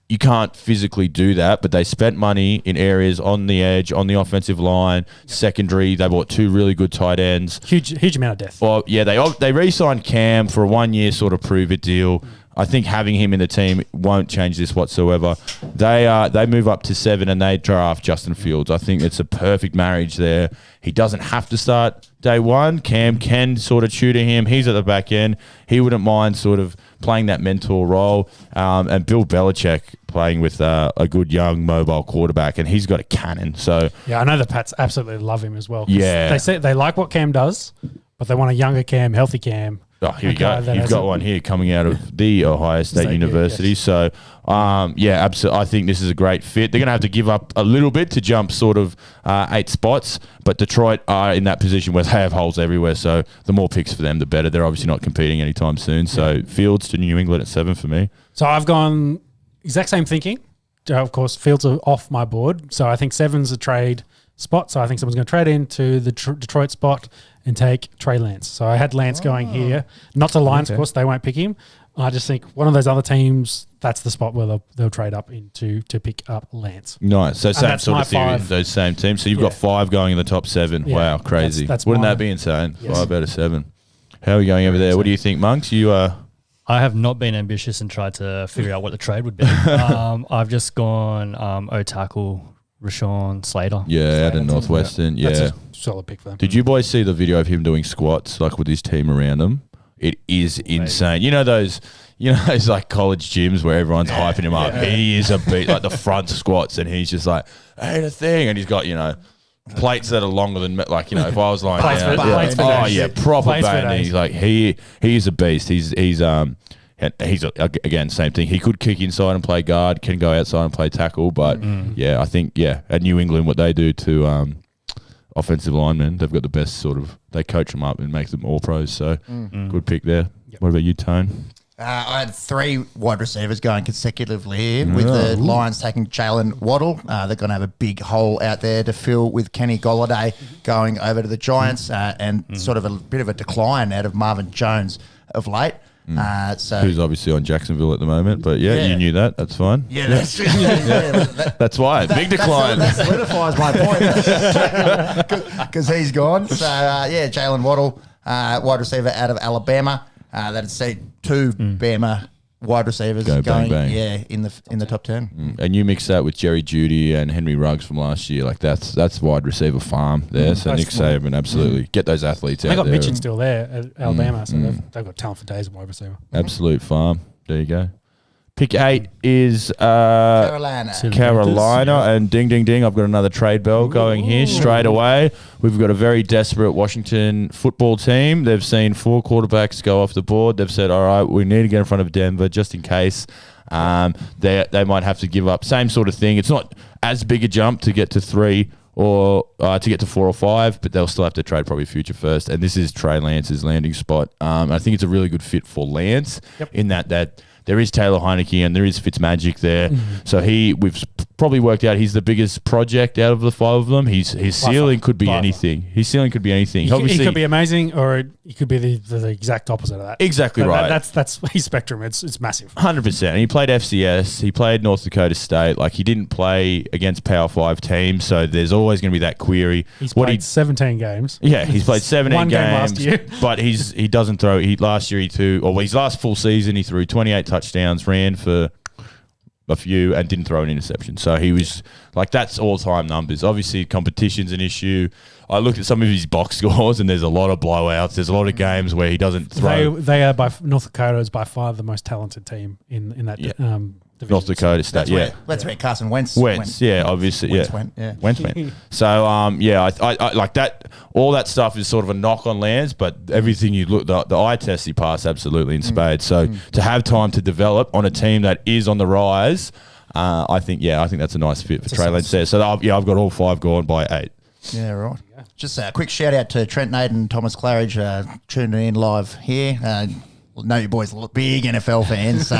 you can't physically do that, but they spent money in areas on the edge, on the offensive line, secondary. They bought 2 really good tight ends. Huge amount of depth. Well, yeah, they re-signed Cam for a 1-year sort of prove-it deal. I think having him in the team won't change this whatsoever. They move up to 7 and they draft Justin Fields. I think it's a perfect marriage there. He doesn't have to start day one. Cam can sort of tutor him. He's at the back end. He wouldn't mind sort of playing that mentor role. And Bill Belichick playing with a good young mobile quarterback, and he's got a cannon. So yeah, I know the Pats absolutely love him as well. Yeah, they say they like what Cam does, but they want a younger Cam, healthy Cam. Oh, here you go. You've got one here coming out of the Ohio State University. Yes. So, absolutely. I think this is a great fit. They're going to have to give up a little bit to jump sort of 8 spots, but Detroit are in that position where they have holes everywhere. So the more picks for them, the better. They're obviously not competing anytime soon. So Fields to New England at 7 for me. So I've gone exact same thinking. Of course, Fields are off my board. So I think 7's a trade spot. So I think someone's going to trade into the Detroit spot and take Trey Lance. So I had Lance going here. Not to Lions, of course. They won't pick him. I just think one of those other teams, that's the spot where they'll trade up into to pick up Lance. Nice. So same sort of theory, those same teams. So you've got 5 going in the top 7. Yeah. Wow, crazy. Wouldn't that be insane? Yes. 5 out of 7. How are we going over there? What do you think, Monks? I have not been ambitious and tried to figure out what the trade would be. I've just gone O-tackle, Rashawn Slater. Yeah, out of Northwestern. Yeah. That's a solid pick for them. Did you boys see the video of him doing squats, like with his team around him? It is insane. You know those like college gyms where everyone's hyping him up. He is a beat, like the front squats, and he's just like, ain't a thing. And he's got, plates that are longer than, like, if I was lying down. Proper band. He's like, he is a beast. He's again, same thing. He could kick inside and play guard, can go outside and play tackle. But I think, at New England, what they do to offensive linemen, they've got the best sort of, they coach them up and make them all pros. So good pick there. Yep. What about you, Tone? I had 3 wide receivers going consecutively here with the Lions taking Jalen Waddle. They're going to have a big hole out there to fill with Kenny Golladay going over to the Giants and sort of a bit of a decline out of Marvin Jones of late. Who's obviously on Jacksonville at the moment, but you knew that. That's fine. Yeah, That's why. Big decline. That solidifies my point because he's gone. So, Jalen Waddle, wide receiver out of Alabama. That'd see two Bama wide receivers Go going, bang, bang. in the top 10. And you mix that with Jerry Jeudy and Henry Ruggs from last year, like that's wide receiver farm there. So Nick Saban, absolutely get those athletes out They got there. Mitchin still there at Alabama, so they've got talent for days at wide receiver. Absolute farm. There you go. Pick 8 is Carolina. And ding, ding, ding. I've got another trade bell going here straight away. We've got a very desperate Washington football team. They've seen 4 quarterbacks go off the board. They've said, all right, we need to get in front of Denver just in case. They might have to give up. Same sort of thing. It's not as big a jump to get to 3 or to get to 4 or 5, but they'll still have to trade probably future first. And this is Trey Lance's landing spot. I think it's a really good fit for Lance in that there is Taylor Heineke and there is Fitzmagic there. So we've probably worked out he's the biggest project out of the 5 of them. His ceiling could be anything. His ceiling could be anything. He could be amazing, or he could be the exact opposite of that. Exactly right. That's his spectrum. It's massive. 100%. And he played FCS. He played North Dakota State. Like, he didn't play against Power 5 teams, so there's always going to be that query. He's played 17 games. Yeah, he's played 17 One game last year. But he doesn't throw. Last year his last full season he threw 28 touchdowns, ran for a few and didn't throw an interception. So he was like, that's all-time numbers. Obviously, competition's an issue. I looked at some of his box scores and there's a lot of blowouts. There's a lot of games where he doesn't throw. They are North Dakota is by far the most talented team in that division. North Dakota State, That's where Carson Wentz obviously, Wentz went. So, I like that. All that stuff is sort of a knock on Lance, but everything you look, the eye test he passed absolutely in spades. So to have time to develop on a team that is on the rise, I think that's a nice fit for Trey Lance there. So I've got all 5 gone by 8. Yeah, right. Just a quick shout out to Trent Naden, Thomas Claridge, tuning in live here. Know you boys are big NFL fans, so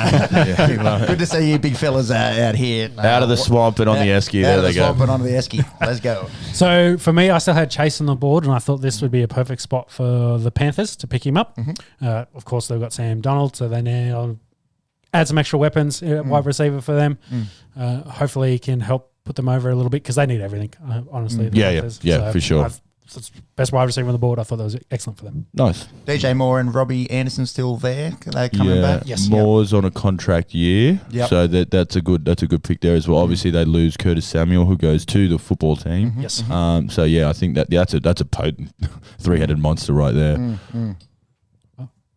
good to see you big fellas out here. Out of the swamp and on the Esky. There they go. Out of the swamp and onto the Esky. Let's go. So for me, I still had Chase on the board, and I thought this would be a perfect spot for the Panthers to pick him up. Of course, they've got Sam Donald, so they now add some extra weapons, wide receiver for them. Hopefully, he can help put them over a little bit because they need everything, honestly. So for sure. Best wide receiver on the board. I thought that was excellent for them. Nice. DJ Moore and Robbie Anderson still there. Are they coming back? Yes. Moore's on a contract year, so that's a good pick there as well. Obviously, they lose Curtis Samuel, who goes to the football team. Yes. So I think that's a potent 3-headed monster right there.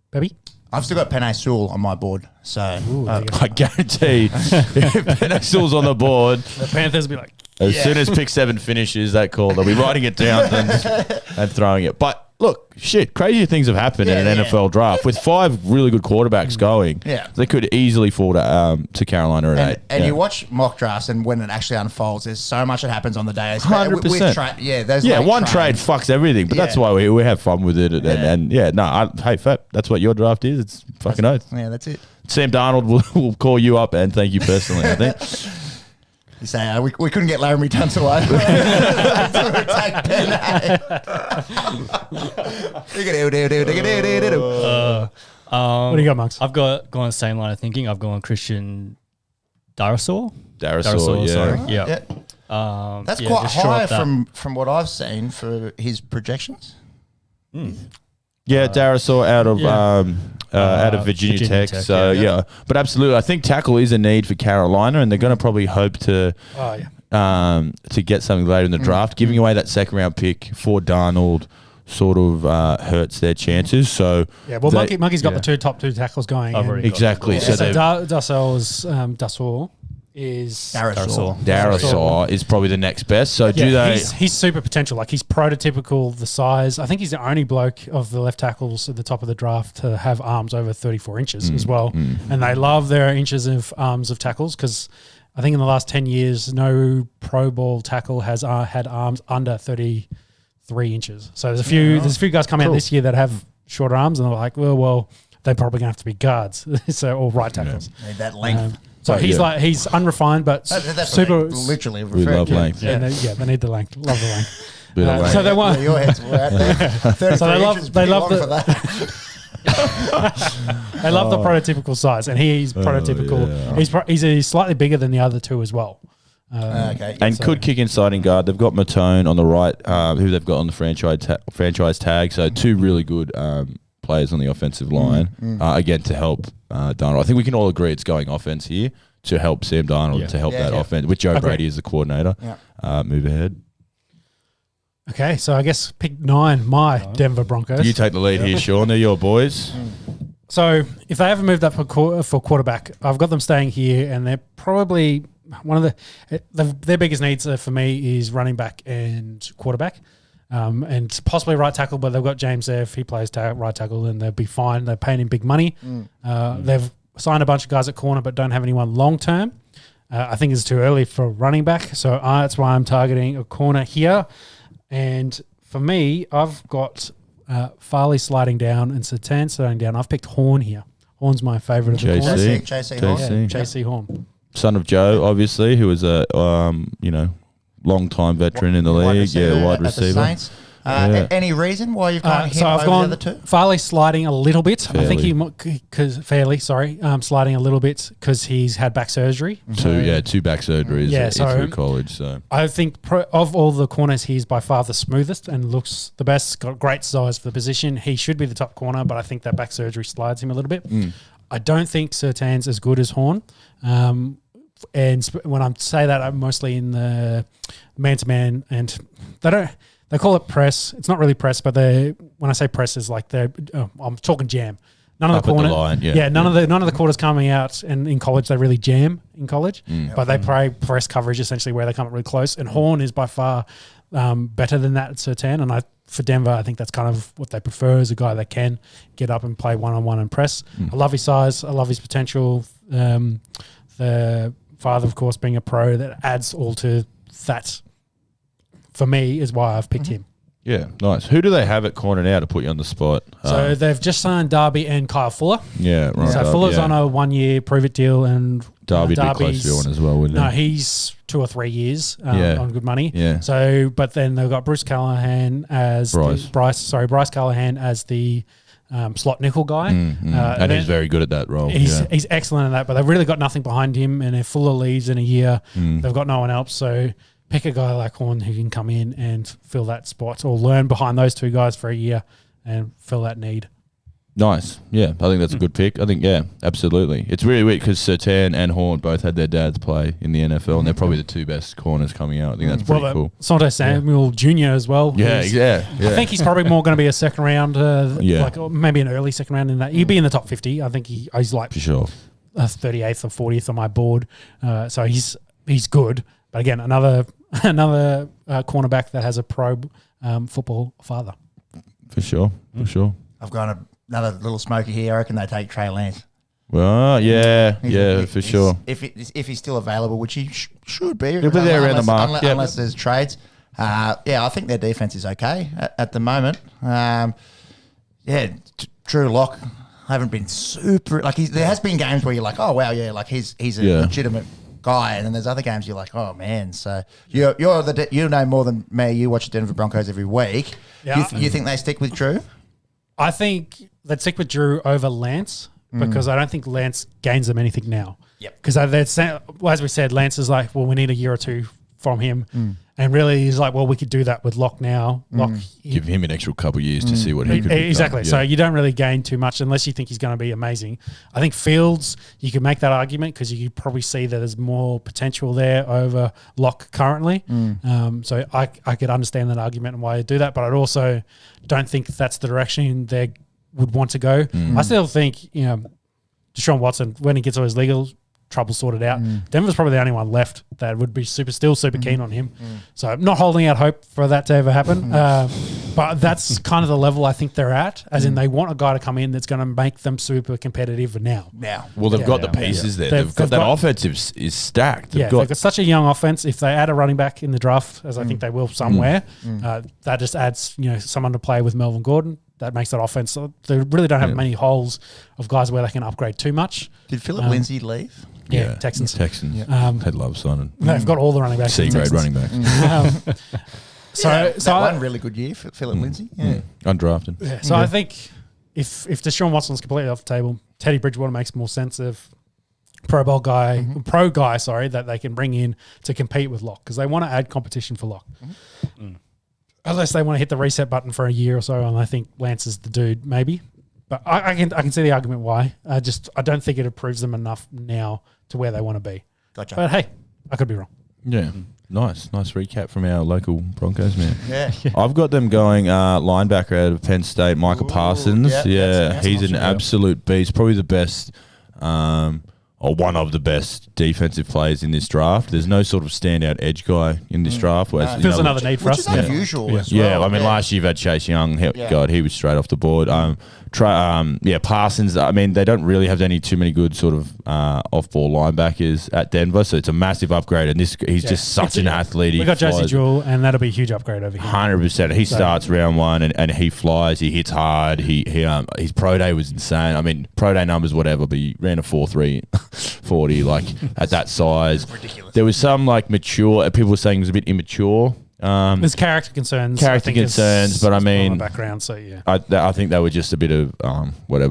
Baby. I've still got Penei Sewell on my board, so I guarantee if Penei Sewell's on the board, The Panthers will be like, as soon as pick 7 finishes that call, they'll be writing it down and throwing it. But look, crazier things have happened in an NFL draft with 5 really good quarterbacks going. Yeah, they could easily fall to Carolina at 8. And you watch mock drafts, and when it actually unfolds, there's so much that happens on the day. 100%. One trade fucks everything, but that's why we have fun with it. Hey, Fat, that's what your draft is. It's fucking oath. Yeah, that's it. Sam Darnold will call you up and thank you personally, I think. You say, we couldn't get Laramie Tunsil over. what do you got, Marks? I've gone the same line of thinking. I've gone Christian Darrisaw. Darrisaw, sorry. Yeah. That's quite high from what I've seen for his projections. Yeah, Darrisaw out of Virginia Tech. So but absolutely, I think tackle is a need for Carolina, and they're going to probably hope to get something later in the draft. Giving away that second round pick for Darnold sort of hurts their chances. So Monkey's got the top 2 tackles going. Exactly. So Darrisaw is probably the next best. So he's super potential. Like, he's prototypical, the size. I think he's the only bloke of the left tackles at the top of the draft to have arms over 34 inches as well. And they love their inches of arms of tackles because I think in the last 10 years, no Pro Bowl tackle has had arms under 33 inches. So there's a few guys coming out this year that have shorter arms, and they're like, well, they're probably going to have to be guards, or right tackles. Need that length. So he's unrefined, but that's super. Literally, we love length. They need the length. Love the length. Length. So they want. Your heads were out there. So they love for that. They love the prototypical size, and he's prototypical. Yeah. He's slightly bigger than the other two as well. Okay. And could kick inside in guard. They've got Matone on the right, who they've got on the franchise tag. So two really good players on the offensive line, again, to help Darnold. I think we can all agree it's going offense here to help Sam Darnold, to help that offense, with Joe Brady as the coordinator, move ahead. Okay, so I guess pick 9, my Denver Broncos. You take the lead here, Sean. They're your boys. So if they haven't moved up for quarterback, I've got them staying here, and they're probably one of their biggest needs for me is running back and quarterback, and possibly right tackle. But they've got James there. If he plays right tackle, then they'll be fine. They're paying him big money. They've signed a bunch of guys at corner, but don't have anyone long term. I think it's too early for running back, so that's why I'm targeting a corner here. And for me, I've got Farley sliding down and Satan sliding down. I've picked Horn here. Horn's my favourite of the corners. JC Horn. JC Horn. Son of Joe, obviously, who was a long-time veteran in the league. Wide receiver. Any reason why you've gone him over the other two? Farley sliding a little bit. Fairly. I think sliding a little bit because he's had back surgery. Two back surgeries through college. So I think of all the corners, he's by far the smoothest and looks the best. Got great size for the position. He should be the top corner, but I think that back surgery slides him a little bit. I don't think Surtain's as good as Horn. And when I say that, I'm mostly in the man-to-man, and they call it press. It's not really press, but when I say press, is like I'm talking jam. None of the corner, none of the quarters coming out, and in college they really jam in college, but they play press coverage essentially where they come up really close. And Horn is by far better than that at Surtain, and for Denver, I think that's kind of what they prefer, is a guy that can get up and play one-on-one and press. I love his size. I love his potential. The father, of course, being a pro, that adds all to that. For me, is why I've picked him. Yeah, nice. Who do they have at corner now to put you on the spot? So they've just signed Darby and Kyle Fuller. Yeah, right. So Fuller's on a 1-year prove-it deal, and Darby'd be close to your one as well, wouldn't he? No, he's 2 or 3 years on good money. Yeah. So, but then they've got Bryce Callahan as Bryce Callahan as the slot nickel guy. And he's very good at that role. He's excellent at that, but they've really got nothing behind him, and if Fuller leaves in a year, they've got no one else. So pick a guy like Horn who can come in and fill that spot, or learn behind those two guys for a year and fill that need. Nice. Yeah, I think that's a good pick. I think, absolutely. It's really weird because Surtain and Horn both had their dads play in the NFL, and they're probably the two best corners coming out. I think that's pretty cool. Santo Samuel Jr. as well. Yeah. I think he's probably more going to be a second round, like maybe an early second round in that. He'd be in the top 50. I think he's like for sure 38th or 40th on my board. So he's good. But again, another cornerback that has a pro football father. For sure. I've got another little smoker here. I reckon they take Trey Lance. Well, for sure. If he's still available, which he should be. He'll be there around the mark. Unless there's trades. I think their defense is okay at the moment. Drew Lock haven't been super. Like there has been games where you're like, oh wow, like he's a legitimate guy, and then there's other games you're like, oh man. So you know more than me. You watch the Denver Broncos every week. Yeah. You think they stick with Drew? I think they'd stick with Drew over Lance because I don't think Lance gains them anything now. Yep. Because as we said, Lance is like, well, we need a year or two from him. And really he's like, well, we could do that with Locke now. Give him an extra couple of years to see what he could become. Exactly. So you don't really gain too much unless you think he's going to be amazing. I think Fields, you can make that argument because you probably see that there's more potential there over Locke currently. So I could understand that argument and why you do that, but I'd also don't think that's the direction they would want to go. I still think, Deshaun Watson, when he gets all his legal trouble sorted out, Denver's probably the only one left that would be still super keen on him. So I'm not holding out hope for that to ever happen. But that's kind of the level I think they're at, as in they want a guy to come in that's going to make them super competitive now. Well, they've got the pieces there. They've got that offensive is stacked. They've got such a young offense. If they add a running back in the draft, as I think they will somewhere, that just adds someone to play with Melvin Gordon. That makes that offense. They really don't have many holes of guys where they can upgrade too much. Did Philip Lindsay leave? Yeah, Texans. I'd love signing. They've got all the running backs. C-grade running backs. So one really good year for Philip Lindsay. Undrafted. Yeah. So I think if Deshaun Watson's completely off the table, Teddy Bridgewater makes more sense of pro guy that they can bring in to compete with Lock, because they want to add competition for Lock. Unless they want to hit the reset button for a year or so, and I think Lance is the dude, maybe. But I can see the argument why. I don't think it improves them enough now to where they want to be. Gotcha. But hey, I could be wrong. Yeah. Nice recap from our local Broncos, man. Yeah. I've got them going linebacker out of Penn State, Micah Parsons. That's he's an absolute beast. Probably the best, or one of the best defensive players in this draft. There's no sort of standout edge guy in this draft. Whereas, Feels another need for which us. is unusual as well. Yeah, I mean, last year you've had Chase Young. God, he was straight off the board. Parsons, I mean, they don't really have too many good sort of off-ball linebackers at Denver, so it's a massive upgrade. And he's just such an athlete. We got Josie Jewell, and that'll be a huge upgrade over here. 100%. He starts round one, and he flies. He hits hard. His pro day was insane. I mean, pro day numbers, whatever, but he ran a 4.3 40, like at that size. Ridiculous. There was some like mature. People were saying he was a bit immature. There's character concerns. But I mean, background. So yeah, I think they were just a bit of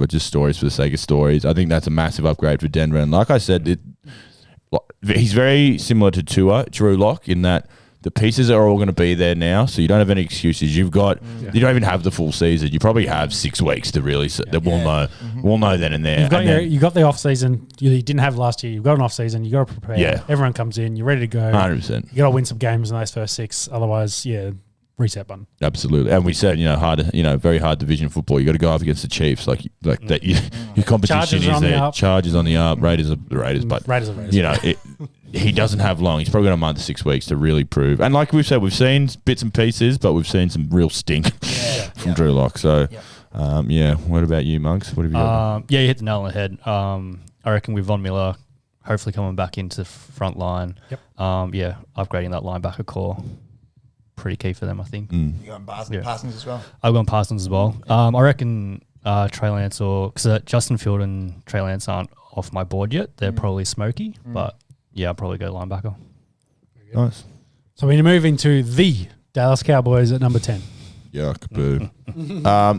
just stories for the sake of stories. I think that's a massive upgrade for Denver, and like I said, he's very similar to Drew Lock in that the pieces are all going to be there now, so you don't have any excuses. You don't even have the full season. You probably have 6 weeks to really. We'll know then and there. You got the off season. You didn't have last year. You've got an off season. You got to prepare. Yeah. Everyone comes in. You're ready to go. 100%. You got to win some games in those first 6. Otherwise, reset button. Absolutely. And we said, very hard division football. You got to go up against the Chiefs, like that. Your competition is there. Chargers on the up. Raiders are the Raiders, but Raiders are Raiders. He doesn't have long. He's probably got a month to 6 weeks to really prove. And like we've said, we've seen bits and pieces, but we've seen some real stink from Drew Lock. So, what about you, Monks? What have you got? You hit the nail on the head. I reckon with Von Miller hopefully coming back into the front line. Yep. Upgrading that linebacker core. Pretty key for them, I think. You got Parsons as well? I've gone Parsons as well. I reckon Trey Lance because Justin Field and Trey Lance aren't off my board yet. They're probably smoky, but I'll probably go linebacker. Nice. So we move into the Dallas Cowboys at number 10. Yuck, boo.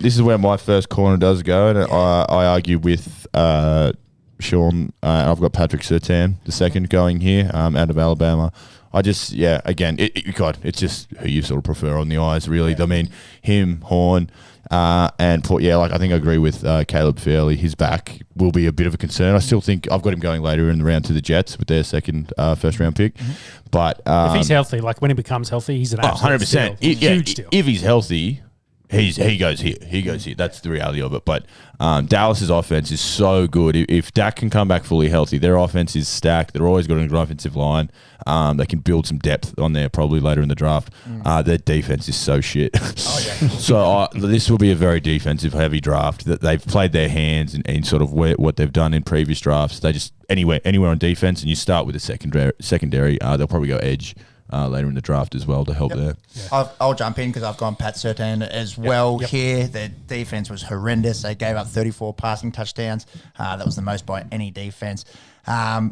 This is where my first corner does go, and I argue with Sean. I've got Patrick Surtain, the second, going here out of Alabama. I just, again, it's just who you sort of prefer on the eyes, really. I mean, him, Horn, and I think I agree with Caleb Fairley. His back will be a bit of a concern. I still think I've got him going later in the round to the Jets with their second first round pick. But if he's healthy, like when he becomes healthy, he's an absolute 100%. huge deal. If he's healthy, he goes here. He goes here. That's the reality of it. But Dallas's offense is so good. If Dak can come back fully healthy, their offense is stacked. They're always got a good offensive line. They can build some depth on there probably later in the draft. Their defense is so shit. So this will be a very defensive heavy draft. That they've played their hands in sort of what they've done in previous drafts. They just anywhere on defense, and you start with a secondary. They'll probably go edge. Later in the draft as well to help there. Yeah. I'll jump in because I've gone Pat Surtain as well here. Their defense was horrendous. They gave up 34 passing touchdowns. That was the most by any defense. They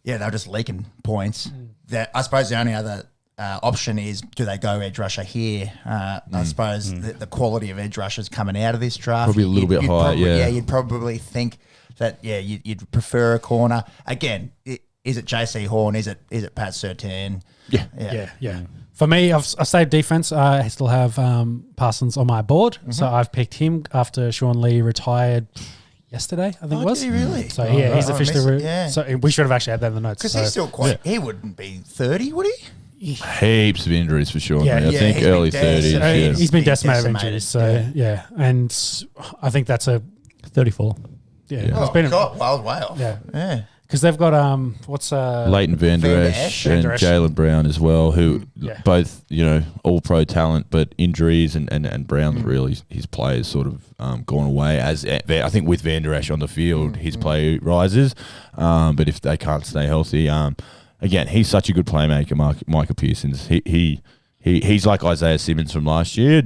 were just leaking points. I suppose the only other option is, do they go edge rusher here? I suppose the quality of edge rushers coming out of this draft probably a little bit higher. You'd probably think that you'd prefer a corner. Again, is it JC Horn? Is it Pat Surtain? Yeah. For me, I've saved defense. I still have Parsons on my board, so I've picked him after Sean Lee retired yesterday, I think it was. Did he really? So he's officially. So we should have actually had that in the notes. Because he's still quite. He wouldn't be 30, would he? Heaps of injuries for sure. Yeah, I think early 30s. He's been decimated with injuries. So and I think that's a 34. Yeah, it's been wild way off. Yeah. Because they've got Leighton Van Der Esch and Jaylen Brown as well, who both all pro talent, but injuries and Brown's really his play has sort of gone away. As I think with Van Der Esch on the field, his play rises, but if they can't stay healthy, again he's such a good playmaker. Micah Pearson's he's like Isaiah Simmons from last year.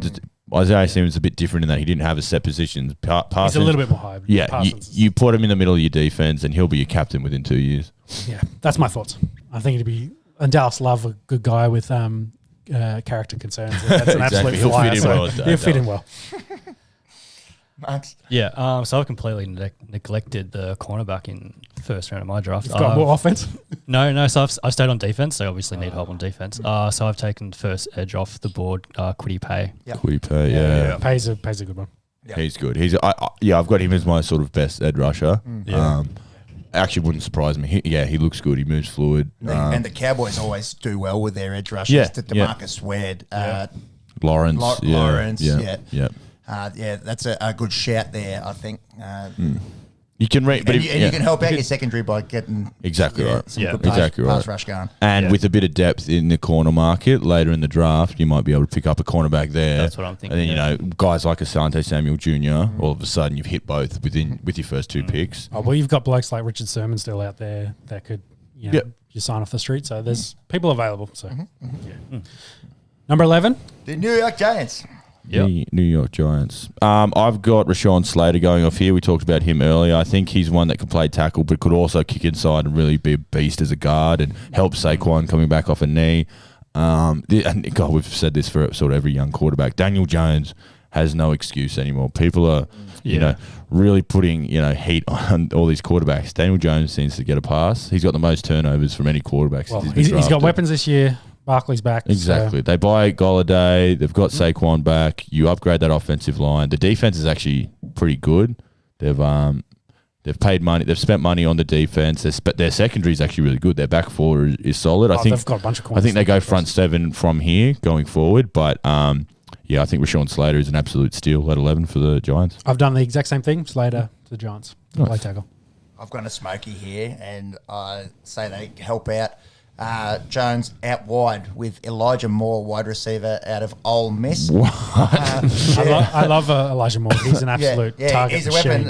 Isaiah Simmons is a bit different in that he didn't have a set position. He's a little bit more high. Yeah, you put him in the middle of your defense and he'll be your captain within 2 years. Yeah, that's my thoughts. I think it'd be, and Dallas love a good guy with character concerns. That's an absolute flyer. He'll fit in well. Max? Yeah, so I've completely neglected the cornerback in the first round of my draft. You've got more offense. No. So I've stayed on defense. They obviously need help on defense. So I've taken first edge off the board. Quiddy Pay. Yep. Quiddy Pay, yeah. Pays a good one. Yep. He's good. I've got him as my sort of best edge rusher. Yeah. Actually, wouldn't surprise me. He looks good. He moves fluid. And the Cowboys always do well with their edge rushers. To DeMarcus Ward, Lawrence. Lawrence. Yeah. That's a good shout there, I think. You can read, but you can help out your secondary by getting exactly right. some good pass rush going. And with a bit of depth in the corner market later in the draft, you might be able to pick up a cornerback there. That's what I'm thinking. And then guys like Asante Samuel Jr. All of a sudden you've hit both with your first two picks. Oh well, you've got blokes like Richard Sermon still out there that could you sign off the street. So there's people available. So number 11, the New York Giants. The New York Giants. I've got Rashawn Slater going off here. We talked about him earlier. I think he's one that can play tackle, but could also kick inside and really be a beast as a guard and help Saquon coming back off a knee. And God, we've said this for sort of every young quarterback. Daniel Jones has no excuse anymore. People are, really putting, heat on all these quarterbacks. Daniel Jones seems to get a pass. He's got the most turnovers from any quarterback. Well, he's got weapons this year. Barkley's back. Exactly. So. They buy Golladay. They've got Saquon back. You upgrade that offensive line. The defense is actually pretty good. They've paid money. They've spent money on the defense. Their secondary is actually really good. Their back four is solid. I think they've got a bunch of corners. I think they go front seven from here going forward. But I think Rashawn Slater is an absolute steal at 11 for the Giants. I've done the exact same thing. Slater to the Giants. Nice. Play tackle. I've got a smoky here, and I say they help out. Jones out wide with Elijah Moore, wide receiver out of Ole Miss. What? I love Elijah Moore. He's an absolute target. He's a weapon.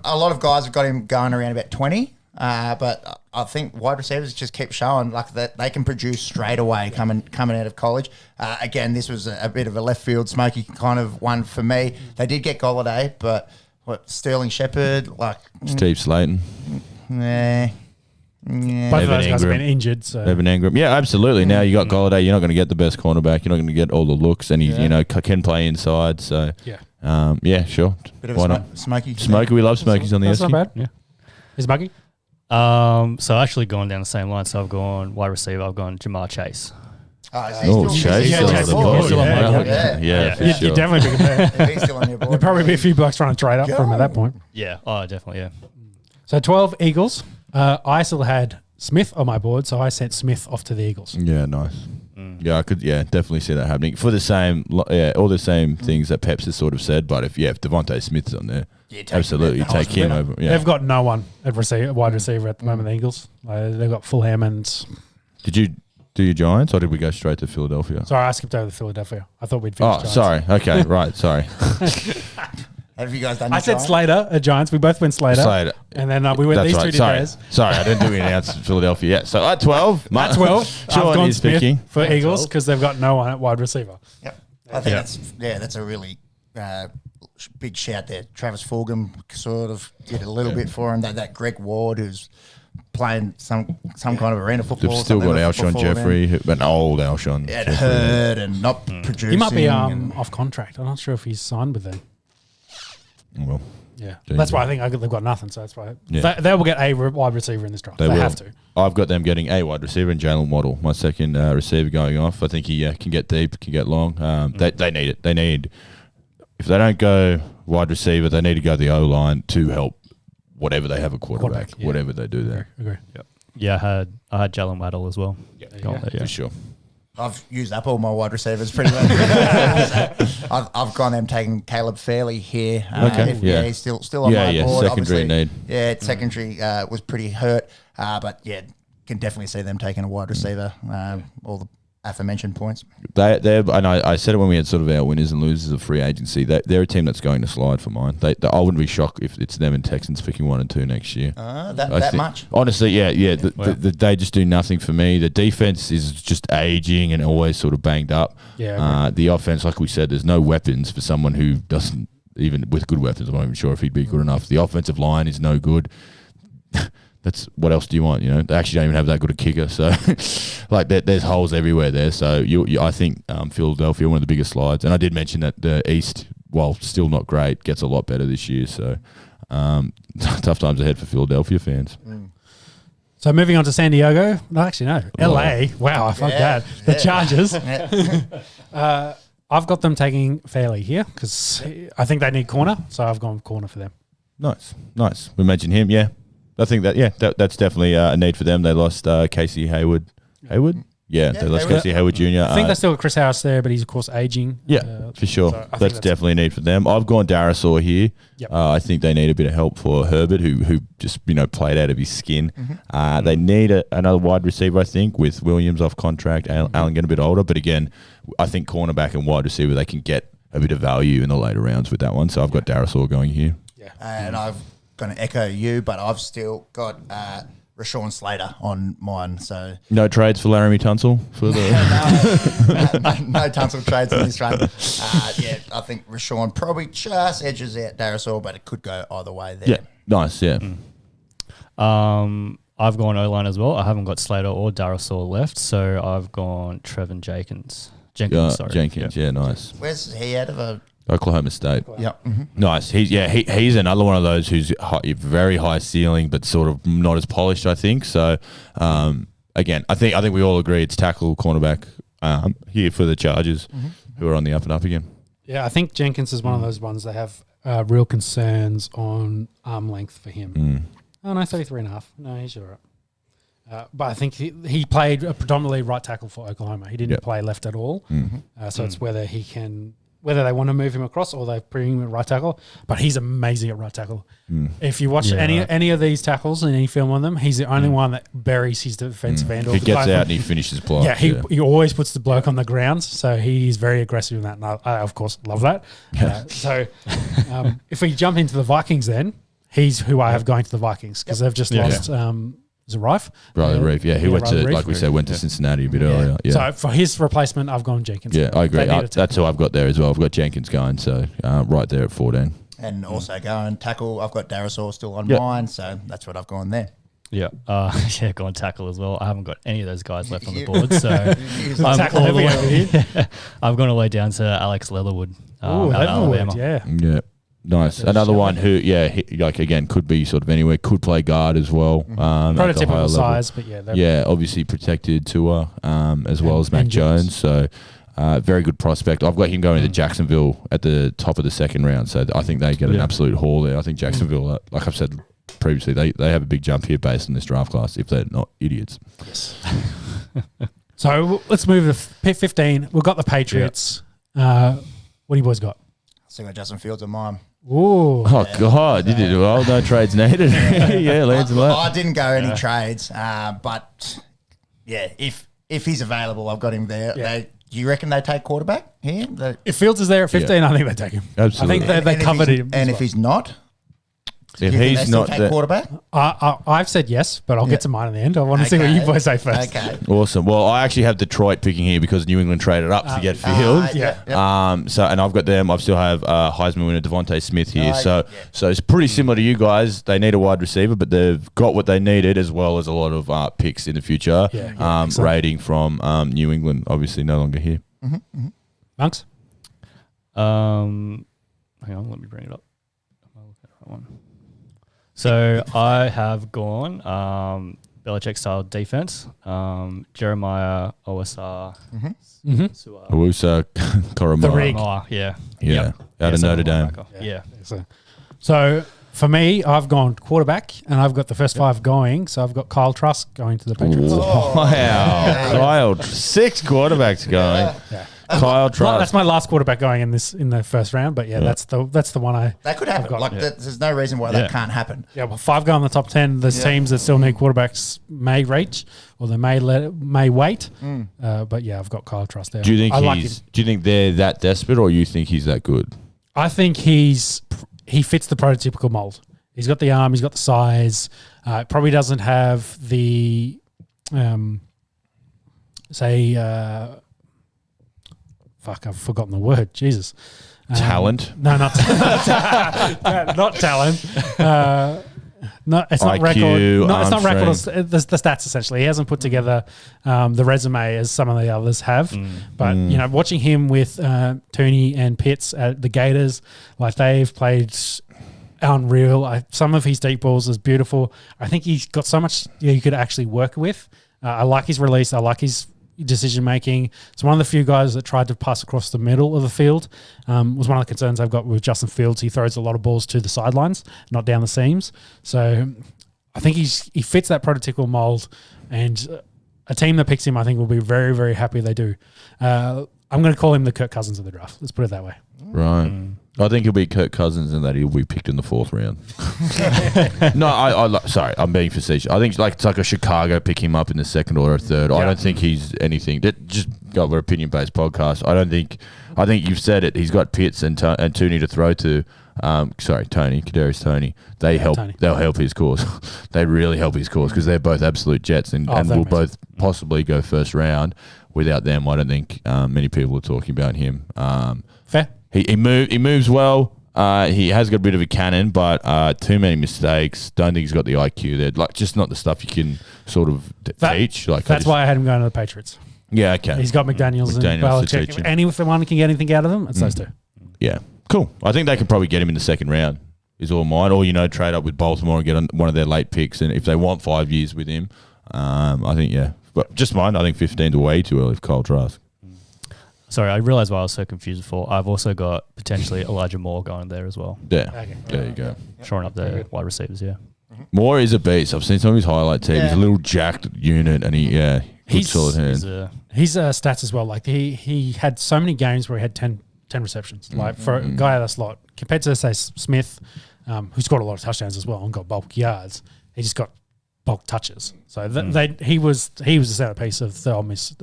A lot of guys have got him going around about 20, but I think wide receivers just keep showing like that they can produce straight away coming out of college. Again, this was a bit of a left field smoky kind of one for me. They did get Golladay, but Sterling Shepard, Steve Slayton. Nah. Yeah. Both of those guys have been injured. So. Evan Ingram. Yeah, absolutely. Now you got Golladay. You're not going to get the best cornerback. You're not going to get all the looks, and he can play inside. So sure. Bit of a smoky. Smoky. We love smokies on the That's Esky. not bad. Yeah. Is Buggy? So I've actually gone down the same line. So I've gone wide receiver. I've gone Jamar Chase. Chase. Yeah. You're definitely big fan. He's still on your board. There'll probably be a few bucks trying to trade up from at that point. Yeah. Oh, definitely. Yeah. So 12 Eagles. I still had Smith on my board, so I sent Smith off to the Eagles. Yeah, nice. Yeah, I could. Yeah, definitely see that happening for the same. All the same things that Peps has sort of said. But if Devontae Smith's on there, absolutely take him over. Yeah. They've got no one at wide receiver at the moment. The Eagles. They've got Fulham and. Did you do your Giants, or did we go straight to Philadelphia? Sorry, I skipped over to Philadelphia. I thought we'd finish. Sorry. Okay, right. Sorry. Have you guys done? I said Slater at Giants. We both went Slater. And then we went. These two did theirs. Sorry, I didn't do any announce Philadelphia yet. So at 12, at 12, Sean I've gone is Smith picking for Eagles because they've got no one at wide receiver. Yep, I think that's a really big shout there. Travis Fulgham sort of did a little bit for him. That Greg Ward who's playing some kind of arena football. They've still got Alshon Jeffrey, an old Alshon. Yeah, hurt and not producing. He might be off contract. I'm not sure if he's signed with them. Well, yeah, that's why I think they've got nothing. So that's why they will get a wide receiver in this draft. They have to. I've got them getting a wide receiver and Jalen Waddle, my second receiver, going off. I think he can get deep, can get long. They need it. They need, if they don't go wide receiver, they need to go the O line to help whatever they have a quarterback, whatever they do there. Agree. Yep. Yeah, I had Jalen Waddle as well. For sure. I've used up all my wide receivers pretty much. I've gone them taking Caleb Fairley here. He's still on my board. Secondary need. Yeah, secondary was pretty hurt, but can definitely see them taking a wide receiver. All the aforementioned points. And I said it when we had sort of our winners and losers of free agency. They're a team that's going to slide for mine. I wouldn't be shocked if it's them and Texans picking 1 and 2 next year. That much? Honestly, they just do nothing for me. The defense is just aging and always sort of banged up. Yeah. The offense, like we said, there's no weapons for someone who doesn't, even with good weapons, I'm not even sure if he'd be good enough. The offensive line is no good. That's what else do you want? They actually don't even have that good a kicker. So, there's holes everywhere there. So, I think Philadelphia, one of the biggest slides. And I did mention that the East while still not great, gets a lot better this year. So tough times ahead for Philadelphia fans. So moving on to San Diego. No, actually, no. LA. Wow, I fucked that. The Chargers. I've got them taking Fairley here because I think they need corner. So I've gone corner for them. Nice. We mentioned him, yeah. I think that's definitely a need for them. They lost Casey Hayward. Yeah, they lost Casey Hayward Jr. I think they still got Chris Harris there, but he's of course aging. Yeah, for sure. So that's definitely a need for them. I've gone Darasaur here. Yep. I think they need a bit of help for Herbert, who just played out of his skin. They need another wide receiver, I think, with Williams off contract, Allen getting a bit older. But again, I think cornerback and wide receiver, they can get a bit of value in the later rounds with that one. So I've got Darasaur going here. Yeah, and I've going to echo you, but I've still got Rashawn Slater on mine. So no trades for Laramie Tunsil for the no Tunsil trades in this run. I think Rashawn probably just edges out Darasaur, but it could go either way there. Yeah, nice. Yeah. I've gone O-line as well. I haven't got Slater or Darasaur left, so I've gone Trevin Jenkins. Jenkins, yeah, nice. Where's he out of? Oklahoma State. Yeah. Nice. He's another one of those who's very high ceiling, but sort of not as polished, I think. So, again, I think we all agree it's tackle, cornerback here for the Chargers, who are on the up and up again. Yeah, I think Jenkins is one of those ones that have real concerns on arm length for him. Oh, no, 33.5. No, he's all right. But I think he played a predominantly right tackle for Oklahoma. He didn't play left at all. So it's whether they want to move him across or they bring him at right tackle. But he's amazing at right tackle. If you watch any of these tackles and any film on them, he's the only one that buries his defensive end. He gets out and he finishes blocks. Yeah, he always puts the bloke on the ground. So he's very aggressive in that. And I of course, love that. If we jump into the Vikings then, he's who I have going to the Vikings because they've just lost... Is it Rife? Riley Reef, he went to, Reif. like we said, went to Cincinnati a bit earlier. Yeah. So for his replacement, I've gone Jenkins. Yeah, I agree. That's who I've got there as well. I've got Jenkins going, so right there at 14. And also going tackle, I've got Darasaur still on mine, so that's what I've gone there. Yeah, gone tackle as well. I haven't got any of those guys left on the board, so I'm going to lay down to Alex Leatherwood. Leatherwood, yeah. Nice. Another one who, again, could be sort of anywhere, could play guard as well. Prototypical size, but obviously protected Tua as well as Mac Jones. So very good prospect. I've got him going to Jacksonville at the top of the second round. So I think they get an absolute haul there. I think Jacksonville, like I've said previously, they have a big jump here based on this draft class if they're not idiots. Yes. So let's move to 15. We've got the Patriots. What do you boys got? So I got Justin Fields on mine. Ooh. Oh, God. You did well. No trades needed. Lance and I didn't go any trades, but, if he's available, I've got him there. Yeah. Do you reckon they take quarterback here? If Fields is there at 15, I think they take him. Absolutely. I think they covered him. And if he's not? If he's not the quarterback, I've said yes, but I'll get to mine in the end. I want to see what you boys say first. Okay, awesome. Well, I actually have Detroit picking here because New England traded up to get Fields. And I've got them. I still have Heisman winner Devontae Smith here. So it's pretty similar to you guys. They need a wide receiver, but they've got what they needed as well as a lot of picks in the future. Rating from New England, obviously no longer here. Monks. Hang on, let me bring it up. Am I looking at the right one? So I have gone Belichick style defense. Jeremiah Owusa, Owusa Koroma. Out of Notre Dame. So for me, I've gone quarterback, and I've got the first 5 going. So I've got Kyle Trask going to the Patriots. Wow, Kyle, 6 quarterbacks going. Kyle Trask. That's my last quarterback going in the first round, but that's the one that could happen. There's no reason why that can't happen. Yeah, well, 5 go in the top 10. There's teams that still need quarterbacks may reach or they may wait. But I've got Kyle Trask there. Do you think they're that desperate, or you think he's that good? I think he fits the prototypical mold. He's got the arm, he's got the size. Probably doesn't have the I've forgotten the word. Jesus. Talent? No, not talent. No, it's not IQ, record. No, it's not arm record. strength. The stats essentially. He hasn't put together the resume as some of the others have. But watching him with Tooney and Pitts at the Gators, like they've played unreal. Some of his deep balls is beautiful. I think he's got so much you could actually work with. I like his release. I like his decision making. It's one of the few guys that tried to pass across the middle of the field. Was one of the concerns I've got with Justin Fields. He throws a lot of balls to the sidelines, not down the seams. So I think he fits that prototypical mold, and a team that picks him, I think, will be very, very happy they do. I'm going to call him the Kirk Cousins of the draft. Let's put it that way. Right. I think he'll be Kirk Cousins and that he'll be picked in the 4th round. No, sorry, I'm being facetious. I think it's like a Chicago pick him up in the 2nd or 3rd. I don't think he's anything. Just got an opinion-based podcast. I think you've said it. He's got Pitts and Tooney to throw to. Kadarius Toney. They'll help his cause. They really help his cause because they're both absolute jets and will both possibly go 1st round. Without them, I don't think many people are talking about him. Fair. He moves well. He has got a bit of a cannon, but too many mistakes. Don't think he's got the IQ there. Like, just not the stuff you can sort of teach. Like, that's why I had him going to the Patriots. Yeah, okay. He's got McDaniels and Belichick. And if anyone can get anything out of them, it's those two. Yeah, cool. I think they can probably get him in the 2nd round. Is all mine. Or trade up with Baltimore and get on one of their late picks. And if they want 5 years with him, I think But just mine. I think 15's way too early for Kyle Trask. Sorry, I realised why I was so confused before. I've also got potentially Elijah Moore going there as well. Yeah, Okay. there you go. Shoring up the wide receivers, yeah. Moore is a beast. I've seen some of his highlight tape. He's a little jacked unit, and good solid hand. His stats as well. Like he had so many games where he had 10 receptions. Like for a guy at that slot, compared to say Smith, who scored a lot of touchdowns as well and got bulk yards, he just got bulk touches. So he was the centerpiece of the Ole Miss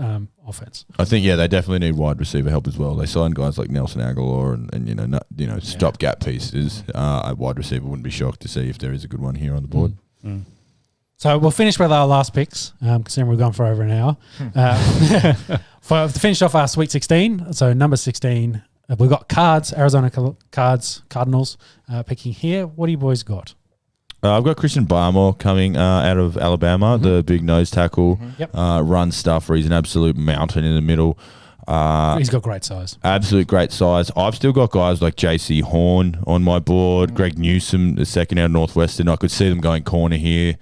offense. I think they definitely need wide receiver help as well. They signed guys like Nelson Aguilar and stopgap pieces. A wide receiver wouldn't be shocked to see if there is a good one here on the board. So we'll finish with our last picks, considering we've gone for over an hour. To finish off our Sweet 16, so number 16, we've got Arizona Cardinals picking here. What do you boys got? I've got Christian Barmore coming out of Alabama, the big nose tackle, run stuffer. He's an absolute mountain in the middle. He's got great size. Absolute great size. I've still got guys like JC Horn on my board, Greg Newsome, the second out of Northwestern. I could see them going corner here.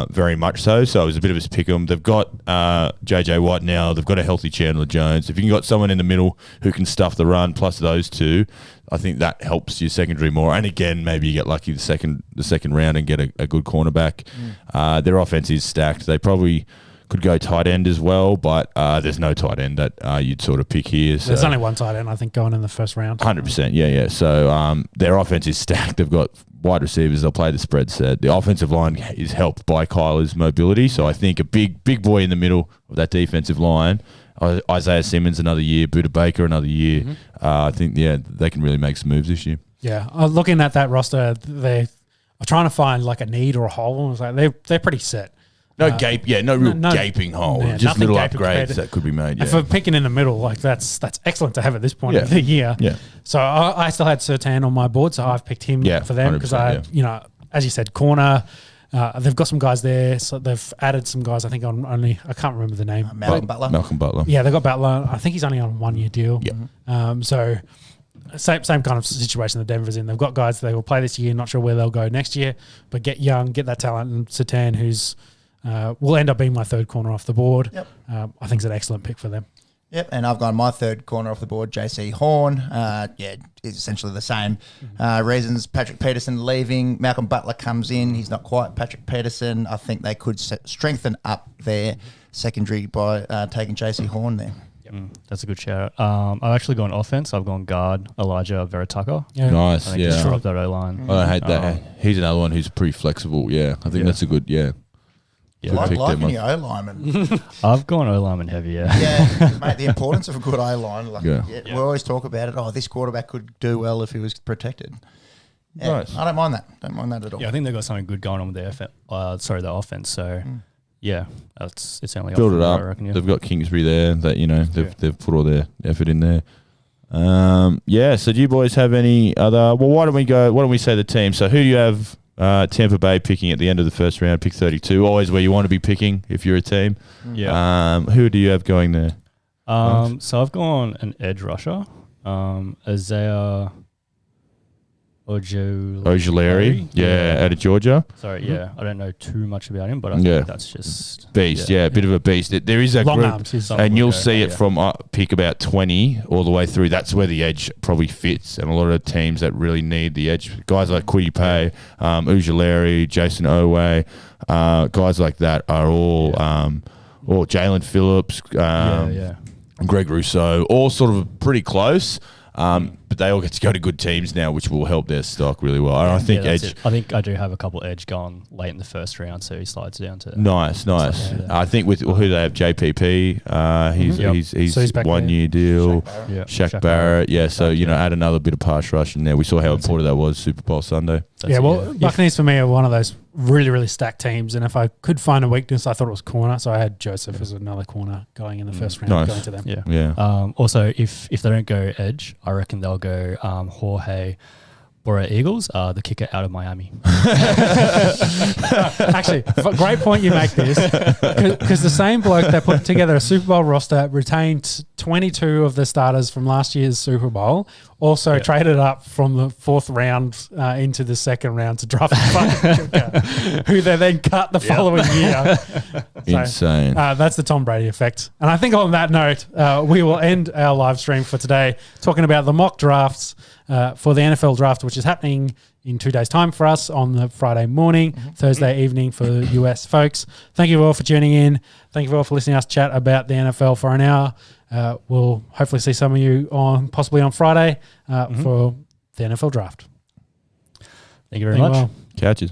Very much so. So it was a bit of a pick 'em. They've got JJ Watt now. They've got a healthy Chandler Jones. If you can got someone in the middle who can stuff the run, plus those two, I think that helps your secondary more. And again, maybe you get lucky the second round and get a good cornerback. Their offense is stacked. They probably could go tight end as well, but there's no tight end that you'd sort of pick here. So. There's only one tight end, I think, going in the first round. 100%, yeah. So their offense is stacked. They've got wide receivers. They'll play the spread set. The offensive line is helped by Kyler's mobility. So I think a big boy in the middle of that defensive line, Isaiah Simmons another year, Budda Baker another year. I think, they can really make some moves this year. Yeah, looking at that roster, they're trying to find like a need or a hole. It's like they're pretty set. No gaping hole. Just little upgrades that could be made. And for picking in the middle, like that's excellent to have at this point of the year. Yeah. So I still had Surtain on my board, so I've picked him for them because as you said, corner. They've got some guys there, so they've added some guys. I think I can't remember the name. Malcolm Butler. Yeah, they got Butler. I think he's only on a 1 year deal. Yeah. So same kind of situation that Denver's in. They've got guys they will play this year. Not sure where they'll go next year, but get young, get that talent. And Surtain, who's will end up being my third corner off the board. Yep. I think it's an excellent pick for them. Yep, and I've gone my third corner off the board, JC Horn. It's essentially the same reasons. Patrick Peterson leaving, Malcolm Butler comes in. He's not quite Patrick Peterson. I think they could strengthen up their secondary by taking JC Horn there. That's a good shout. I've actually gone offense. I've gone guard, Elijah Veritucker. Yeah. Nice, I think just drop that O-line. I don't hate that. He's another one who's pretty flexible. Yeah, I think that's a good, Like any O-lineman. I've gone O-lineman heavy, Yeah, mate, the importance of a good O-line. We always talk about it. Oh, this quarterback could do well if he was protected. Yeah, nice. I don't mind that. Don't mind that at all. Yeah, I think they've got something good going on with their the offense. So, it's only build it up. I reckon, They've got Kingsbury there that they've put all their effort in there. So do you boys have any other? Well, why don't we say the team? So who do you have Tampa Bay picking at the end of the first round, pick 32. Always where you want to be picking if you're a team. Yeah. Who do you have going there? So I've gone an edge rusher, Isaiah Ojulari, out of Georgia. Sorry, I don't know too much about him, but I think that's just beast. A bit of a beast. There is a long group, arms, and you'll see it from pick about 20 all the way through. That's where the edge probably fits, and a lot of teams that really need the edge, guys like Quiddy Pay, Ojulari, Jason Owe, guys like that are all, or Jalen Phillips, Greg Rousseau, all sort of pretty close. But they all get to go to good teams now, which will help their stock really well. I think edge. I think I do have a couple edge gone late in the first round, so he slides down to nice. I think with who they have, JPP. He's back 1 year deal. Shaq Barrett. Yeah, so add another bit of pass rush in there. We saw how important that was Super Bowl Sunday. Buccaneers for me are one of those really, really stacked teams, and if I could find a weakness, I thought it was corner, so I had Joseph as another corner going in the first round, going to them. Also, if they don't go edge, I reckon they'll go Jorge Bora Eagles, the kicker out of Miami. Actually, great point you make this, because the same bloke that put together a Super Bowl roster, retained 22 of the starters from last year's Super Bowl, also traded up from the fourth round into the second round to draft a kicker, who they then cut the following year. Insane. That's the Tom Brady effect. And I think on that note, we will end our live stream for today talking about the mock drafts for the NFL draft, which is happening in 2 days' time for us on the Friday morning, Thursday evening for the US folks. Thank you all for tuning in. Thank you all for listening to us chat about the NFL for an hour. We'll hopefully see some of you possibly on Friday for the NFL draft. Thank you very much. Catches.